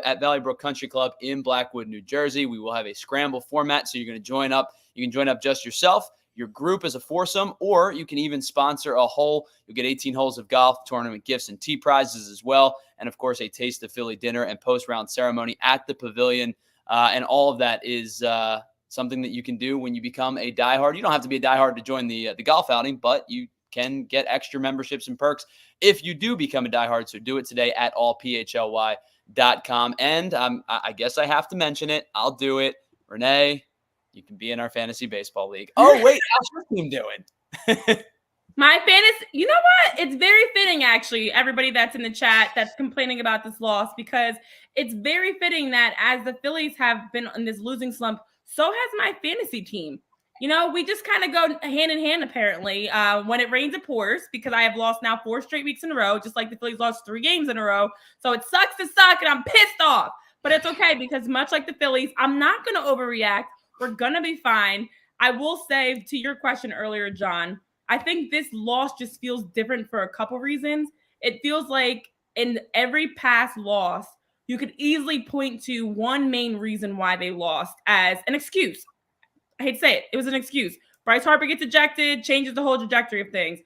at Valley Brook Country Club in Blackwood, New Jersey. We will have a scramble format, so you're going to join up. You can join up just yourself, your group as a foursome, or you can even sponsor a hole. You'll get 18 holes of golf, tournament gifts, and tee prizes as well. And, of course, a Taste of Philly dinner and post-round ceremony at the Pavilion. And all of that is something that you can do when you become a diehard. You don't have to be a diehard to join the golf outing, but you can get extra memberships and perks if you do become a diehard. So do it today at allphly.com. And I guess I have to mention it. I'll do it. Renee, you can be in our fantasy baseball league. Oh, wait, how's your team doing? My fantasy, you know what? It's very fitting, actually, everybody that's in the chat that's complaining about this loss, because it's very fitting that as the Phillies have been in this losing slump, so has my fantasy team. You know, we just kind of go hand in hand, apparently. When it rains, it pours, because I have lost now 4 straight weeks in a row, just like the Phillies lost 3 games in a row. So it sucks to suck, and I'm pissed off. But it's okay, because much like the Phillies, I'm not going to overreact. We're going to be fine. I will say, to your question earlier, John, I think this loss just feels different for a couple reasons. It feels like in every past loss, you could easily point to one main reason why they lost as an excuse. I hate to say it. It was an excuse. Bryce Harper gets ejected, changes the whole trajectory of things.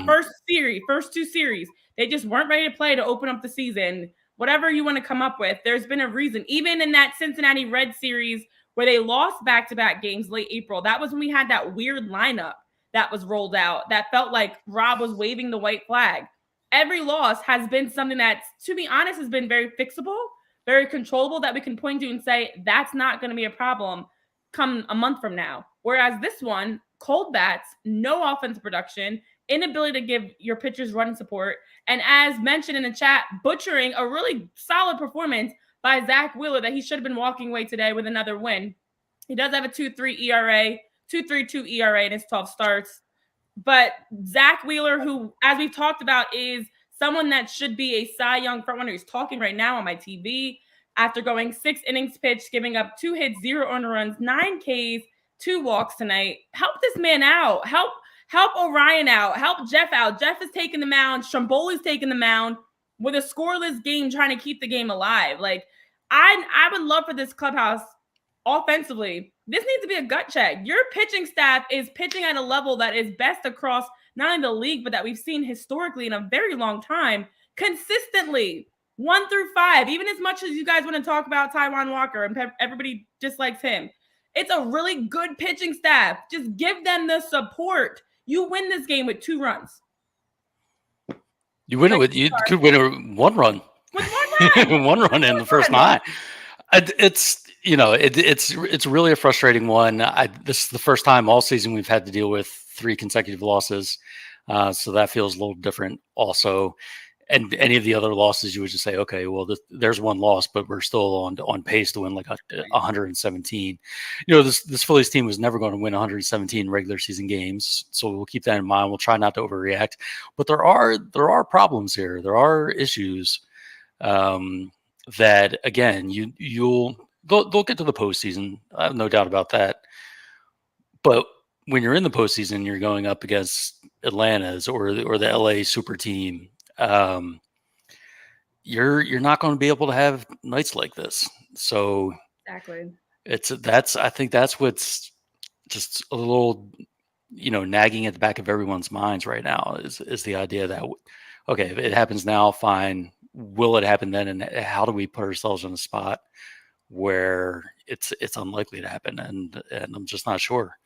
First 2 series, they just weren't ready to play to open up the season. Whatever you want to come up with, there's been a reason. Even in that Cincinnati Red series where they lost back-to-back games late April, that was when we had that weird lineup that was rolled out that felt like Rob was waving the white flag. Every loss has been something that, to be honest, has been very fixable, very controllable, that we can point to and say, that's not going to be a problem come a month from now. Whereas this one, cold bats, no offense production, inability to give your pitchers run support, and as mentioned in the chat, butchering a really solid performance by Zack Wheeler that he should have been walking away today with another win. He does have a 2.3 ERA, 2.32 ERA in his 12 starts. But Zack Wheeler, who, as we've talked about, is someone that should be a Cy Young frontrunner. He's talking right now on my TV after going 6 innings pitched, giving up 2 hits, 0 earned runs, 9 Ks, 2 walks tonight. Help this man out. Help Orion out. Help Jeff out. Jeff is taking the mound. Stromboli's taking the mound with a scoreless game, trying to keep the game alive. Like, I would love for this clubhouse offensively. This needs to be a gut check. Your pitching staff is pitching at a level that is best across not only the league, but that we've seen historically in a very long time, consistently 1 through 5. Even as much as you guys want to talk about Taijuan Walker and everybody dislikes him, it's a really good pitching staff. Just give them the support. You win this game with 2 runs. You win it with, you could win it with 1 run. With 1 run. 1 run in the first 9. It's, you know, it's really a frustrating one. This is the first time all season we've had to deal with 3 consecutive losses. So that feels a little different also. and any of the other losses, you would just say, okay, well, there's one loss, but we're still on pace to win like 117. This Phillies team was never going to win 117 regular season games, so we'll keep that in mind. We'll try not to overreact, but there are problems here. There are issues that, again, they'll get to the postseason. I have no doubt about that. But when you're in the postseason, you're going up against Atlanta's or the LA super team. You're not going to be able to have nights like this. So exactly, I think that's what's just a little, nagging at the back of everyone's minds right now is the idea that, okay, if it happens now, fine. Will it happen then? And how do we put ourselves in a spot where it's unlikely to happen? And I'm just not sure.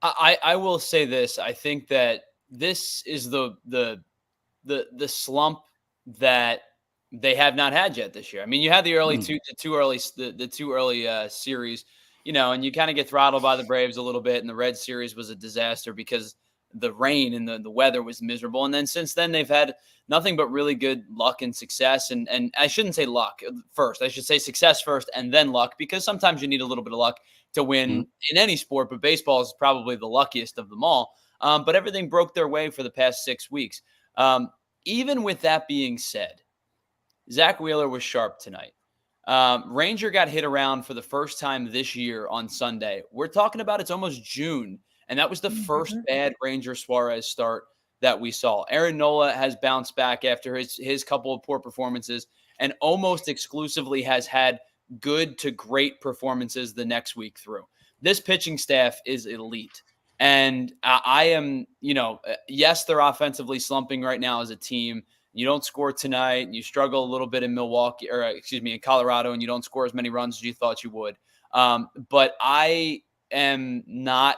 I will say this. I think that this is the slump that they have not had yet this year. I mean, you had the early two early series, and you kind of get throttled by the Braves a little bit, and the Red series was a disaster because the rain and the weather was miserable. And then since then, they've had nothing but really good luck and success. And I shouldn't say luck first. I should say success first and then luck, because sometimes you need a little bit of luck to win in any sport, but baseball is probably the luckiest of them all. But everything broke their way for the past 6 weeks. Even with that being said, Zack Wheeler was sharp tonight. Ranger got hit around for the first time this year on Sunday. We're talking about it's almost June, and that was the first bad Ranger Suarez start that we saw. Aaron Nola has bounced back after his couple of poor performances and almost exclusively has had good to great performances the next week through. This pitching staff is elite. And I am, yes, they're offensively slumping right now as a team. You don't score tonight, and you struggle a little bit in in Colorado, and you don't score as many runs as you thought you would. But I am not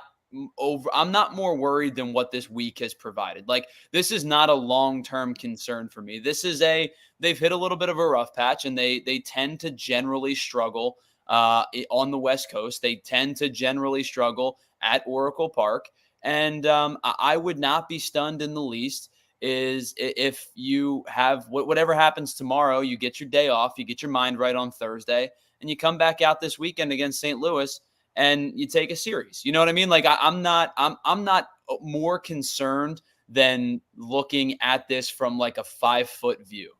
I'm not more worried than what this week has provided. Like, this is not a long-term concern for me. They've hit a little bit of a rough patch, and they tend to generally struggle on the West Coast. They tend to generally struggle at Oracle Park. And I would not be stunned in the least is if you have whatever happens tomorrow, you get your day off, you get your mind right on Thursday, and you come back out this weekend against St. Louis and you take a series. You know what I mean? Like, I'm not more concerned than looking at this from like a 5-foot view.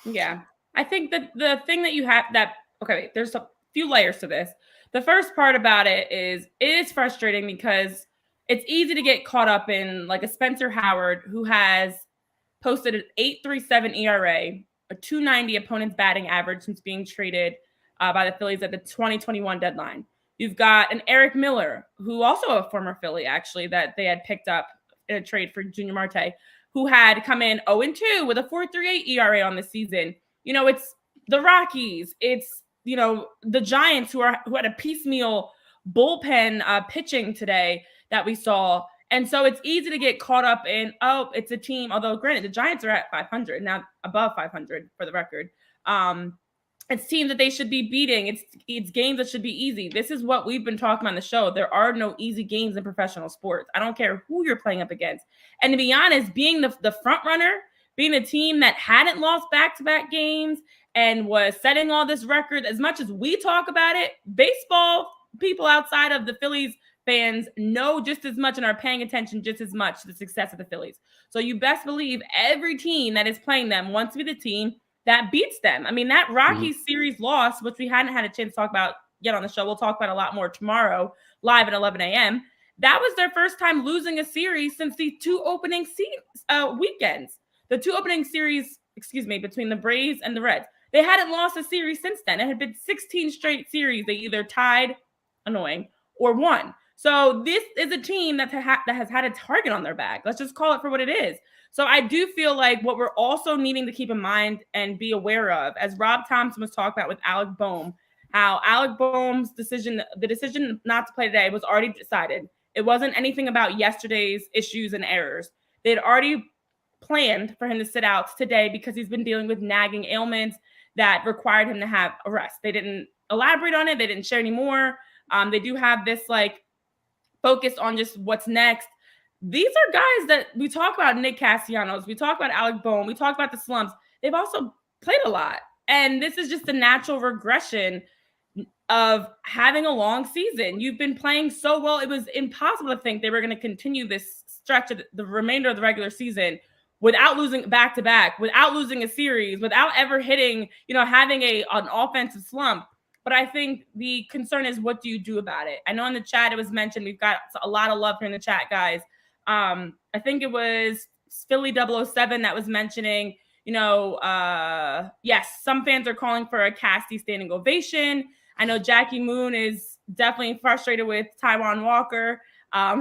Yeah. I think that the thing that you have there's a few layers to this. The first part about it is frustrating because it's easy to get caught up in like a Spencer Howard who has posted an 8.37 ERA, a 290 opponent's batting average since being traded by the Phillies at the 2021 deadline. You've got an Eric Miller, who also a former Philly, actually, that they had picked up in a trade for Junior Marte, who had come in 0-2 with a 4.38 ERA on the season. It's the Rockies. It's, the Giants who had a piecemeal bullpen pitching today that we saw. And so it's easy to get caught up in, it's a team, although granted, the Giants are at 500, now above 500 for the record. It's teams that they should be beating. It's games that should be easy. This is what we've been talking about on the show. There are no easy games in professional sports. I don't care who you're playing up against. And to be honest, being the front runner, being the team that hadn't lost back-to-back games and was setting all this record, as much as we talk about it, baseball people outside of the Phillies fans know just as much and are paying attention just as much to the success of the Phillies. So you best believe every team that is playing them wants to be the team that beats them. I mean, that Rockies series loss, which we hadn't had a chance to talk about yet on the show, we'll talk about a lot more tomorrow, live at 11 a.m. That was their first time losing a series since the two opening weekends. The two opening series, between the Braves and the Reds. They hadn't lost a series since then. It had been 16 straight series. They either tied, annoying, or won. So this is a team that has had a target on their back. Let's just call it for what it is. So I do feel like what we're also needing to keep in mind and be aware of, as Rob Thompson was talking about with Alec Boehm, how Alec Boehm's decision not to play today was already decided. It wasn't anything about yesterday's issues and errors. They had already planned for him to sit out today because he's been dealing with nagging ailments that required him to have a rest. They didn't elaborate on it. They didn't share any more. They do have this focus on just what's next. these are guys that we talk about. Nick Castellanos, we talk about Alec Bohm, we talk about the slumps. They've also played a lot. And this is just a natural regression of having a long season. You've been playing so well. It was impossible to think they were going to continue this stretch of the remainder of the regular season without losing back-to-back, without losing a series, without ever hitting, having an offensive slump. But I think the concern is, what do you do about it? I know in the chat it was mentioned. We've got a lot of love here in the chat, guys. I think it was Philly 007 that was mentioning, yes, some fans are calling for a Casty standing ovation. I know Jackie Moon is definitely frustrated with Taijuan Walker,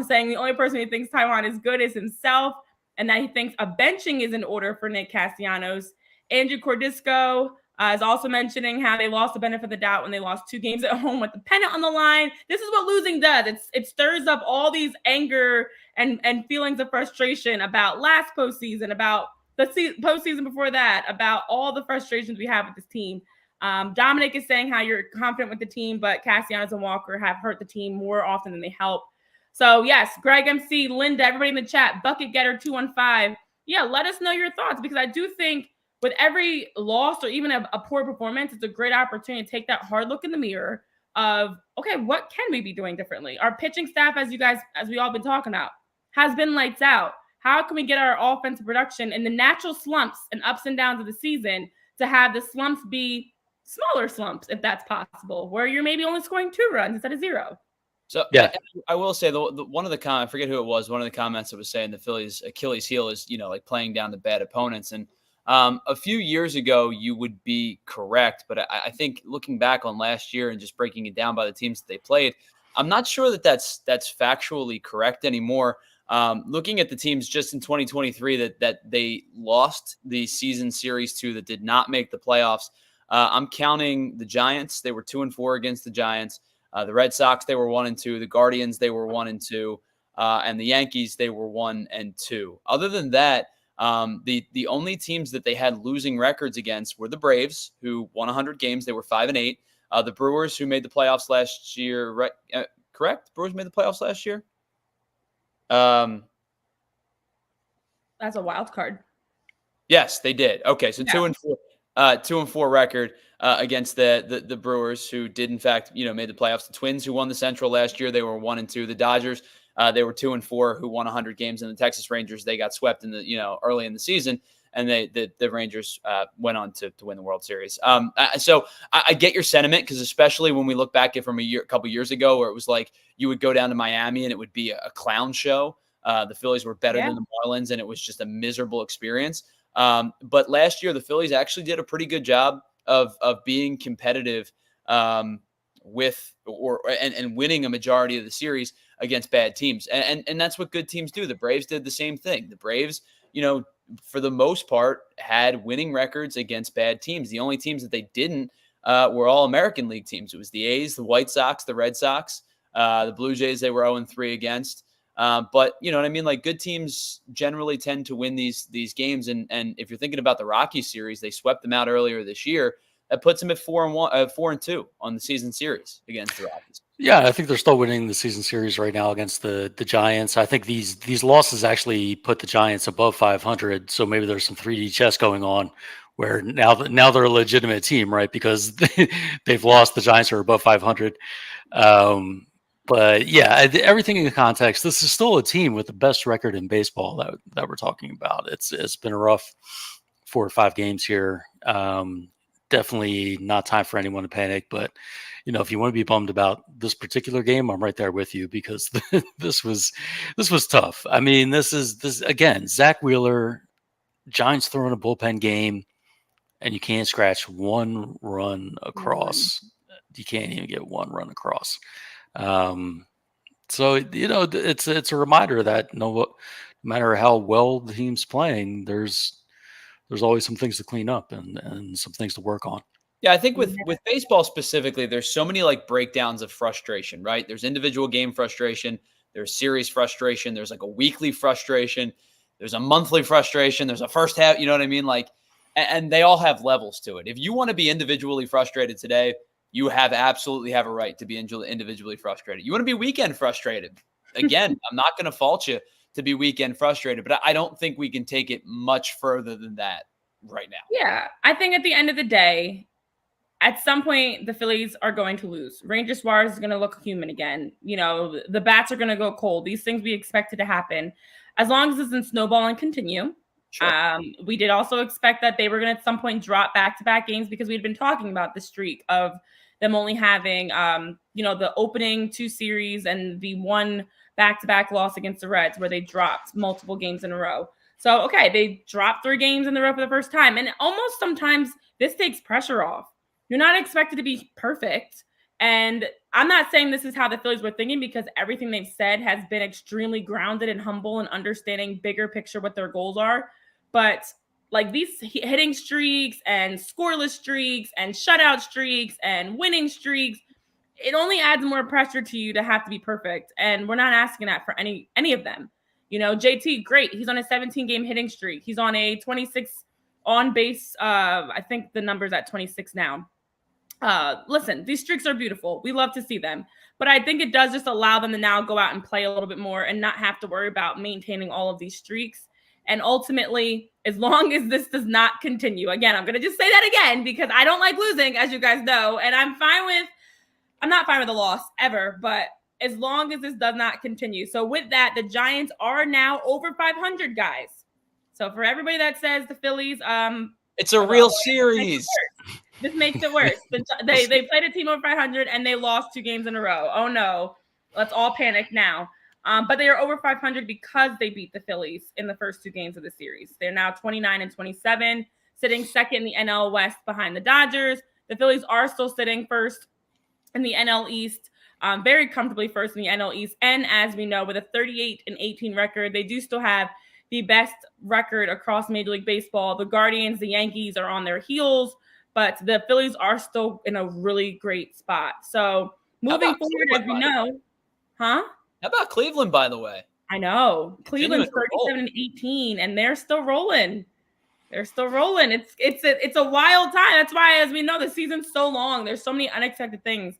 saying the only person who thinks Taijuan is good is himself, and that he thinks a benching is in order for Nick Castellanos. Andrew Cordisco is also mentioning how they lost the benefit of the doubt when they lost 2 games at home with the pennant on the line. This is what losing does. It stirs up all these anger and feelings of frustration about last postseason, about the postseason before that, about all the frustrations we have with this team. Dominic is saying how you're confident with the team, but Castellanos and Walker have hurt the team more often than they help. So yes, Greg MC, Linda, everybody in the chat, Bucket Getter 215. Yeah, let us know your thoughts, because I do think with every loss or even a poor performance, it's a great opportunity to take that hard look in the mirror of, okay, what can we be doing differently? Our pitching staff, as we all been talking about, has been lights out. How can we get our offensive production in the natural slumps and ups and downs of the season to have the slumps be smaller slumps, if that's possible, where you're maybe only scoring 2 runs instead of 0? So yeah, I will say the one of the comments, I forget who it was, one of the comments that was saying the Phillies' Achilles heel is, like playing down the bad opponents. And a few years ago, you would be correct. But I think looking back on last year and just breaking it down by the teams that they played, I'm not sure that that's factually correct anymore. Looking at the teams just in 2023 that they lost the season series to, that did not make the playoffs. I'm counting the Giants. They were 2-4 against the Giants. The Red Sox, they were 1-2. The Guardians, they were 1-2. And the Yankees, they were 1-2. Other than that, the only teams that they had losing records against were the Braves, who won 100 games. They were 5-8. The Brewers, who made the playoffs last year, right? Correct? Brewers made the playoffs last year. That's a wild card. Yes, they did. Okay, so 2-4, 2-4 record against the Brewers, who did in fact, made the playoffs. The Twins, who won the Central last year, they were 1-2. The Dodgers, they were 2-4, who won 100 games. And the Texas Rangers, they got swept in the early in the season, and the Rangers went on to win the World Series. So I get your sentiment, because especially when we look back at from a couple years ago, where it was like you would go down to Miami and it would be a clown show. The Phillies were better than the Marlins, and it was just a miserable experience. But last year, the Phillies actually did a pretty good job of being competitive with and winning a majority of the series against bad teams. And that's what good teams do. The Braves did the same thing. The Braves, for the most part, had winning records against bad teams. The only teams that they didn't were all American League teams. It was the A's, the White Sox, the Red Sox, the Blue Jays. They were 0-3 against. But you know what I mean? Like, good teams generally tend to win these games. And if you're thinking about the Rockies series, they swept them out earlier this year. That puts them at 4-2 on the season series against the Rockies. Yeah, I think they're still winning the season series right now against the Giants. I think these losses actually put the Giants above 500. So maybe there's some 3D chess going on, where now they're a legitimate team, right? Because they've lost. The Giants are above 500. But yeah, everything in the context, this is still a team with the best record in baseball that we're talking about. It's been a rough 4 or 5 games here. Definitely not time for anyone to panic. But if you want to be bummed about this particular game, I'm right there with you, because this was tough. I mean, this again, Zack Wheeler, Giants throwing a bullpen game, and you can't scratch 1 run across. You can't even get 1 run across. So it's a reminder that no matter how well the team's playing, there's always some things to clean up and some things to work on. Yeah, I think with baseball specifically, there's so many like breakdowns of frustration, right? There's individual game frustration, there's series frustration, there's like a weekly frustration, there's a monthly frustration, there's a first half, you know what I mean? Like, and they all have levels to it. If you want to be individually frustrated today, you absolutely have a right to be individually frustrated. You want to be weekend frustrated. Again, I'm not going to fault you to be weekend frustrated. But I don't think we can take it much further than that right now. Yeah, I think at the end of the day, at some point, the Phillies are going to lose. Ranger Suarez is going to look human again. The bats are going to go cold. These things we expected to happen. As long as it doesn't snowball and continue. Sure. We did also expect that they were going to at some point drop back-to-back games because we'd been talking about the streak of them only having, the opening 2 series and the 1 back-to-back loss against the Reds where they dropped multiple games in a row. So, okay, they dropped 3 games in a row for the first time. And almost sometimes this takes pressure off. You're not expected to be perfect. And I'm not saying this is how the Phillies were thinking because everything they've said has been extremely grounded and humble and understanding bigger picture what their goals are. But like these hitting streaks and scoreless streaks and shutout streaks and winning streaks, it only adds more pressure to you to have to be perfect. And we're not asking that for any of them. JT, great. He's on a 17-game hitting streak. He's on a 26 on base. I think the number's at 26 now. Listen, these streaks are beautiful. We love to see them. But I think it does just allow them to now go out and play a little bit more and not have to worry about maintaining all of these streaks. And ultimately, as long as this does not continue, again, I'm going to just say that again because I don't like losing, as you guys know. And I'm not fine with a loss ever, but as long as this does not continue. So with that, the Giants are now over 500, guys. So for everybody that says the Phillies, it's a real series. This makes it worse. They played a team over 500 and they lost 2 games in a row. Oh no, let's all panic now. But they are over 500 because they beat the Phillies in the first 2 games of the series. They're now 29-27, sitting second in the NL West behind the Dodgers. The Phillies are still sitting first in the NL East, very comfortably first in the NL East. And as we know, with a 38-18 record, they do still have the best record across Major League Baseball. The Guardians, the Yankees are on their heels, but the Phillies are still in a really great spot. So moving forward, as we know, How about Cleveland, by the way? I know. Cleveland's 37-18, and they're still rolling. They're still rolling. It's a wild time. That's why, as we know, the season's so long. There's so many unexpected things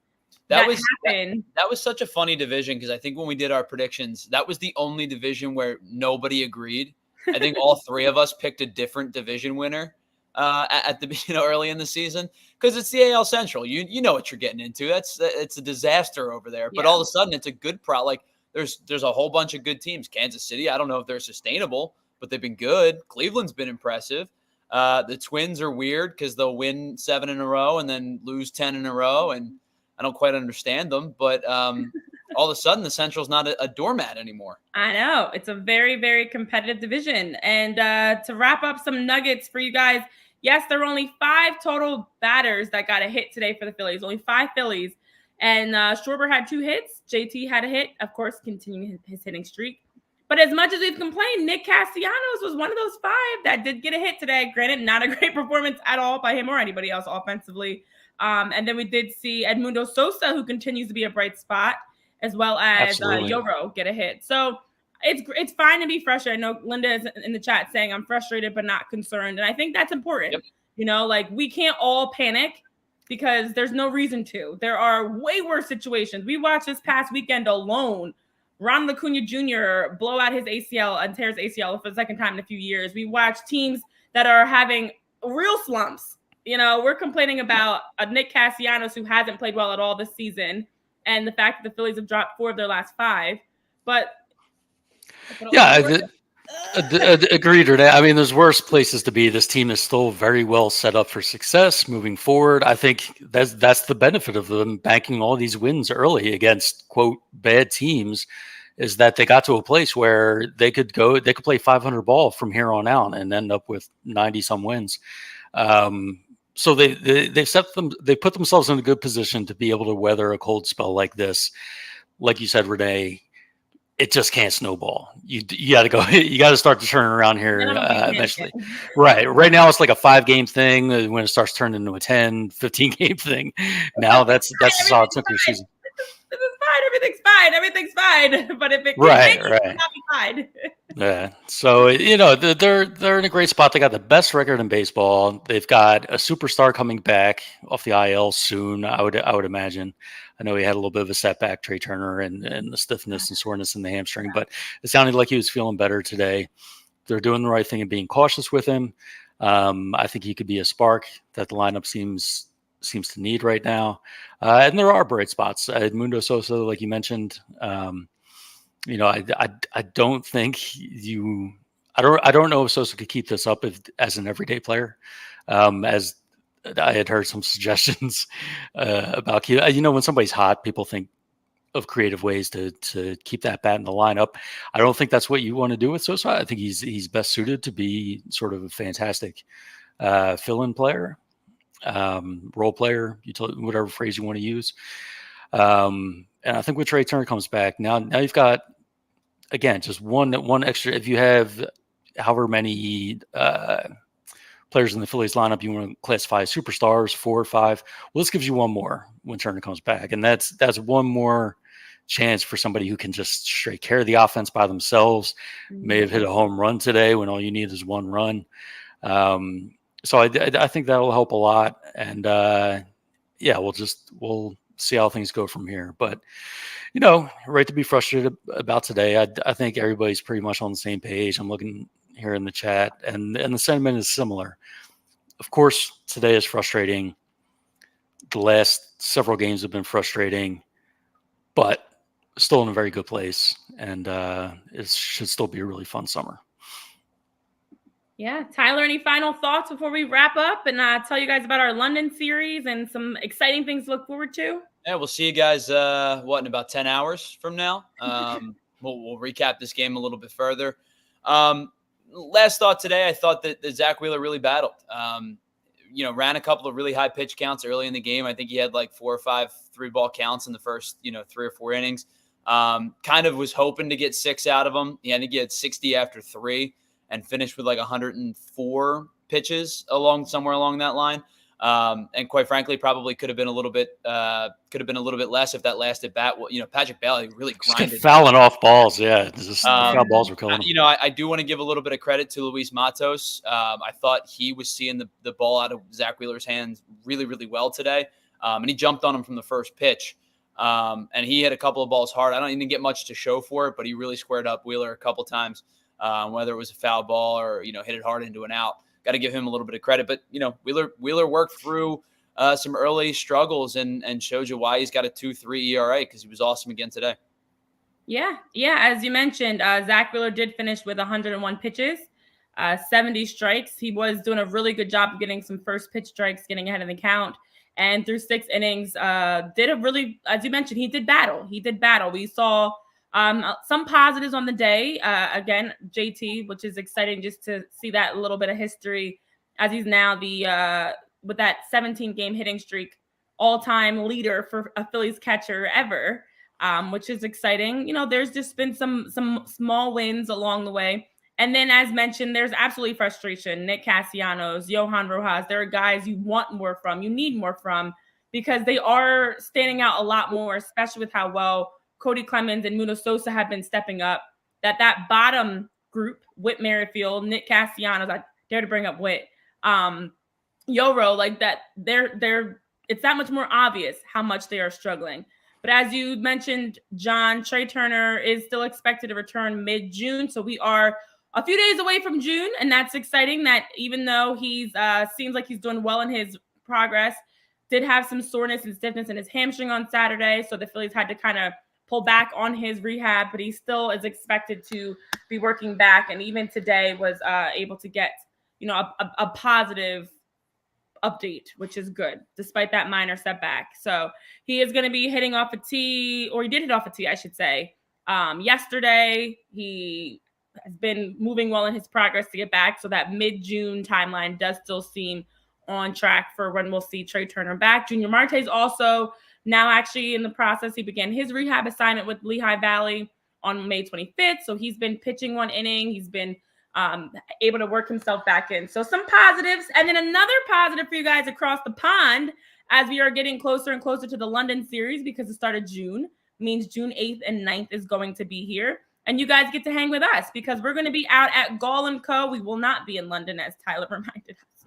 that happen. That was such a funny division because I think when we did our predictions, that was the only division where nobody agreed. I think all 3 of us picked a different division winner at the early in the season because it's the AL Central. You know what you're getting into. It's a disaster over there. But all of a sudden, it's a good Like there's a whole bunch of good teams. Kansas City, I don't know if they're sustainable, but they've been good. Cleveland's been impressive. The Twins are weird because they'll win 7 in a row and then lose 10 in a row, and I don't quite understand them. But all of a sudden, the Central's not a doormat anymore. I know. It's a very, very competitive division. And to wrap up some nuggets for you guys, yes, there were only 5 total batters that got a hit today for the Phillies. Only 5 Phillies. And Schwarber had 2 hits. JT had a hit, of course, continuing his hitting streak. But as much as we've complained, Nick Castellanos was one of those 5 that did get a hit today. Granted, not a great performance at all by him or anybody else offensively. And then we did see Edmundo Sosa, who continues to be a bright spot, as well as Yoro get a hit. So it's fine to be frustrated. I know Linda is in the chat saying I'm frustrated but not concerned. And I think that's important. Yep. We can't all panic because there's no reason to. There are way worse situations. We watched this past weekend alone Ronald Acuna Jr. blow out his ACL and tear his ACL for the second time in a few years. We watch teams that are having real slumps. We're complaining about a Nick Castellanos who hasn't played well at all this season, and the fact that the Phillies have dropped 4 of their last 5. But agreed, Renee. I mean, there's worse places to be. This team is still very well set up for success moving forward. I think that's the benefit of them banking all these wins early against, quote, bad teams, is that they got to a place where they could play 500 ball from here on out and end up with 90 some wins. So they put themselves in a good position to be able to weather a cold spell like this. Like you said, Renee, it just can't snowball. You got to go. You got to start to turn around here eventually. Right now, it's like a 5-game thing. When it starts turning into a 10, 15-game thing, now that's just how it took your season. This is fine. Everything's fine. But if it right, it'll not be fine. Yeah. So they're in a great spot. They got the best record in baseball. They've got a superstar coming back off the IL soon. I would imagine. I know he had a little bit of a setback, Trey Turner, and the stiffness and soreness in the hamstring, but it sounded like he was feeling better today. They're doing the right thing and being cautious with him. I think he could be a spark that the lineup seems to need right now. And there are bright spots. Mundo Sosa, like you mentioned, I don't think you. I don't know if Sosa could keep this up as an everyday player. As I had heard some suggestions about, when somebody's hot, people think of creative ways to keep that bat in the lineup. I don't think that's what you want to do with Sosa. I think he's best suited to be sort of a fantastic fill-in player, role player, whatever phrase you want to use. And I think when Trey Turner comes back, now you've got, again, just one extra. If you have however many players in the Phillies lineup you want to classify as superstars, 4 or 5, well, this gives you one more when Turner comes back. And that's one more chance for somebody who can just straight carry the offense by themselves. May have hit a home run today when all you need is one run. So I think that'll help a lot. And we'll see how things go from here. But, right to be frustrated about today. I think everybody's pretty much on the same page. I'm looking here in the chat, and the sentiment is similar. Of course, today is frustrating. The last several games have been frustrating, but still in a very good place, and it should still be a really fun summer. Yeah. Tyler, any final thoughts before we wrap up and tell you guys about our London series and some exciting things to look forward to? Yeah, we'll see you guys, in about 10 hours from now. We'll recap this game a little bit further. Last thought today, I thought that Zack Wheeler really battled. Ran a couple of really high pitch counts early in the game. I think he had like 4 or 5 3-ball counts in the first, 3 or 4 innings. Kind of was hoping to get 6 out of him. I think he had 60 after 3 and finished with like 104 pitches somewhere along that line. And quite frankly, probably could have been a little bit less if that last at bat. Patrick Bailey really grinded. Just fouling off balls, yeah. Foul balls were killing him. I do want to give a little bit of credit to Luis Matos. I thought he was seeing the ball out of Zack Wheeler's hands really, really well today, and he jumped on him from the first pitch. And he hit a couple of balls hard. I don't even get much to show for it, but he really squared up Wheeler a couple times, whether it was a foul ball or hit it hard into an out. Got to give him a little bit of credit, but Wheeler worked through some early struggles and showed you why he's got a 2.3 ERA because he was awesome again today. Yeah. As you mentioned, Zack Wheeler did finish with 101 pitches, 70 strikes. He was doing a really good job of getting some first pitch strikes, getting ahead of the count, and through 6 innings, did a really, as you mentioned, he did battle. We saw some positives on the day. Again, JT, which is exciting just to see that little bit of history as he's now with that 17-game hitting streak, all-time leader for a Phillies catcher ever, which is exciting. There's just been some small wins along the way. And then, as mentioned, there's absolutely frustration. Nick Castellanos, Johan Rojas, there are guys you want more from, you need more from, because they are standing out a lot more, especially with how well Cody Clemens and Mundo Sosa have been stepping up. That bottom group, Whit Merrifield, Nick Castellanos, I dare to bring up Whit, Yoro, like that, it's that much more obvious how much they are struggling. But as you mentioned, John, Trey Turner is still expected to return mid-June. So we are a few days away from June, and that's exciting that even though he's seems like he's doing well in his progress, did have some soreness and stiffness in his hamstring on Saturday. So the Phillies had to kind of pull back on his rehab, but he still is expected to be working back. And even today was able to get, a positive update, which is good, despite that minor setback. So he is going to be hitting off a tee, or he did hit off a tee, I should say. Yesterday, he has been moving well in his progress to get back. So that mid-June timeline does still seem on track for when we'll see Trey Turner back. Junior Marte's also now actually in the process. He began his rehab assignment with Lehigh Valley on May 25th. So he's been pitching 1 inning. He's been able to work himself back in. So some positives. And then another positive for you guys across the pond as we are getting closer and closer to the London series, because the start of June means June 8th and 9th is going to be here. And you guys get to hang with us because we're going to be out at Gall & Co. We will not be in London, as Tyler reminded us.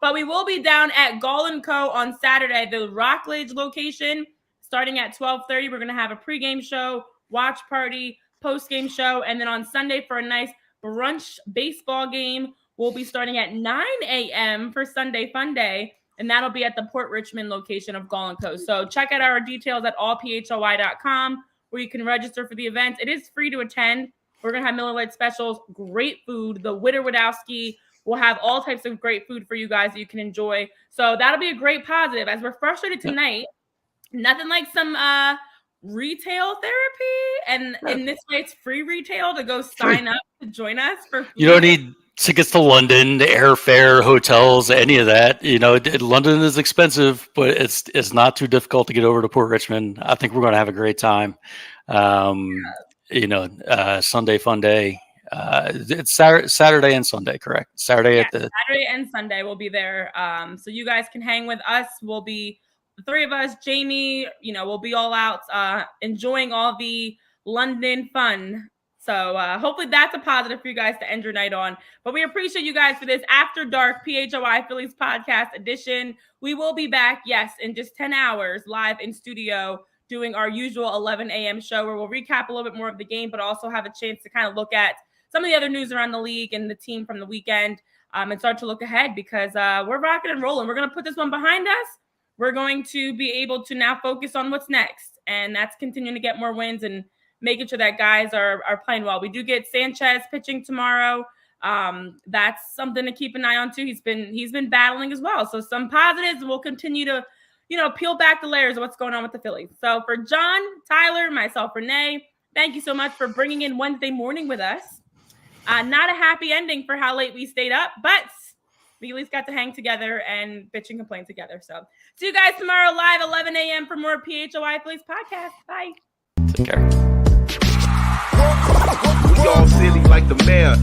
But we will be down at Gall & Co. on Saturday, the Rockledge location, starting at 12:30. We're going to have a pregame show, watch party, postgame show, and then on Sunday for a nice brunch baseball game, we'll be starting at 9 a.m. for Sunday Fun Day, and that'll be at the Port Richmond location of Gall & Co. So check out our details at allphly.com where you can register for the event. It is free to attend. We're going to have Miller Lite specials, great food. The Witter-Wadowski will have all types of great food for you guys that you can enjoy. So that'll be a great positive. As we're frustrated tonight, nothing like some retail therapy. And in this way, it's free retail to go sign up to join us for food. You don't need tickets to London, airfare, hotels, any of that. London is expensive, but it's not too difficult to get over to Port Richmond. I think we're going to have a great time. Sunday Fun Day. It's Saturday and Sunday, correct? Saturday and Sunday we'll be there. So you guys can hang with us. We'll be the three of us. Jamie, we'll be all out enjoying all the London fun. So hopefully that's a positive for you guys to end your night on. But we appreciate you guys for this After Dark PHLY Phillies podcast edition. We will be back, in just 10 hours live in studio doing our usual 11 a.m. show where we'll recap a little bit more of the game, but also have a chance to kind of look at some of the other news around the league and the team from the weekend and start to look ahead because we're rocking and rolling. We're going to put this one behind us. We're going to be able to now focus on what's next, and that's continuing to get more wins and making sure that guys are playing well. We do get Sanchez pitching tomorrow. That's something to keep an eye on too. He's been battling as well. So some positives. We'll continue to, peel back the layers of what's going on with the Phillies. So for John, Tyler, myself, Renee, thank you so much for bringing in Wednesday morning with us. Not a happy ending for how late we stayed up, but we at least got to hang together and bitch and complain together. So see you guys tomorrow live 11 a.m. for more PHLY Phillies podcast. Bye. Take care. We all silly like the mayor.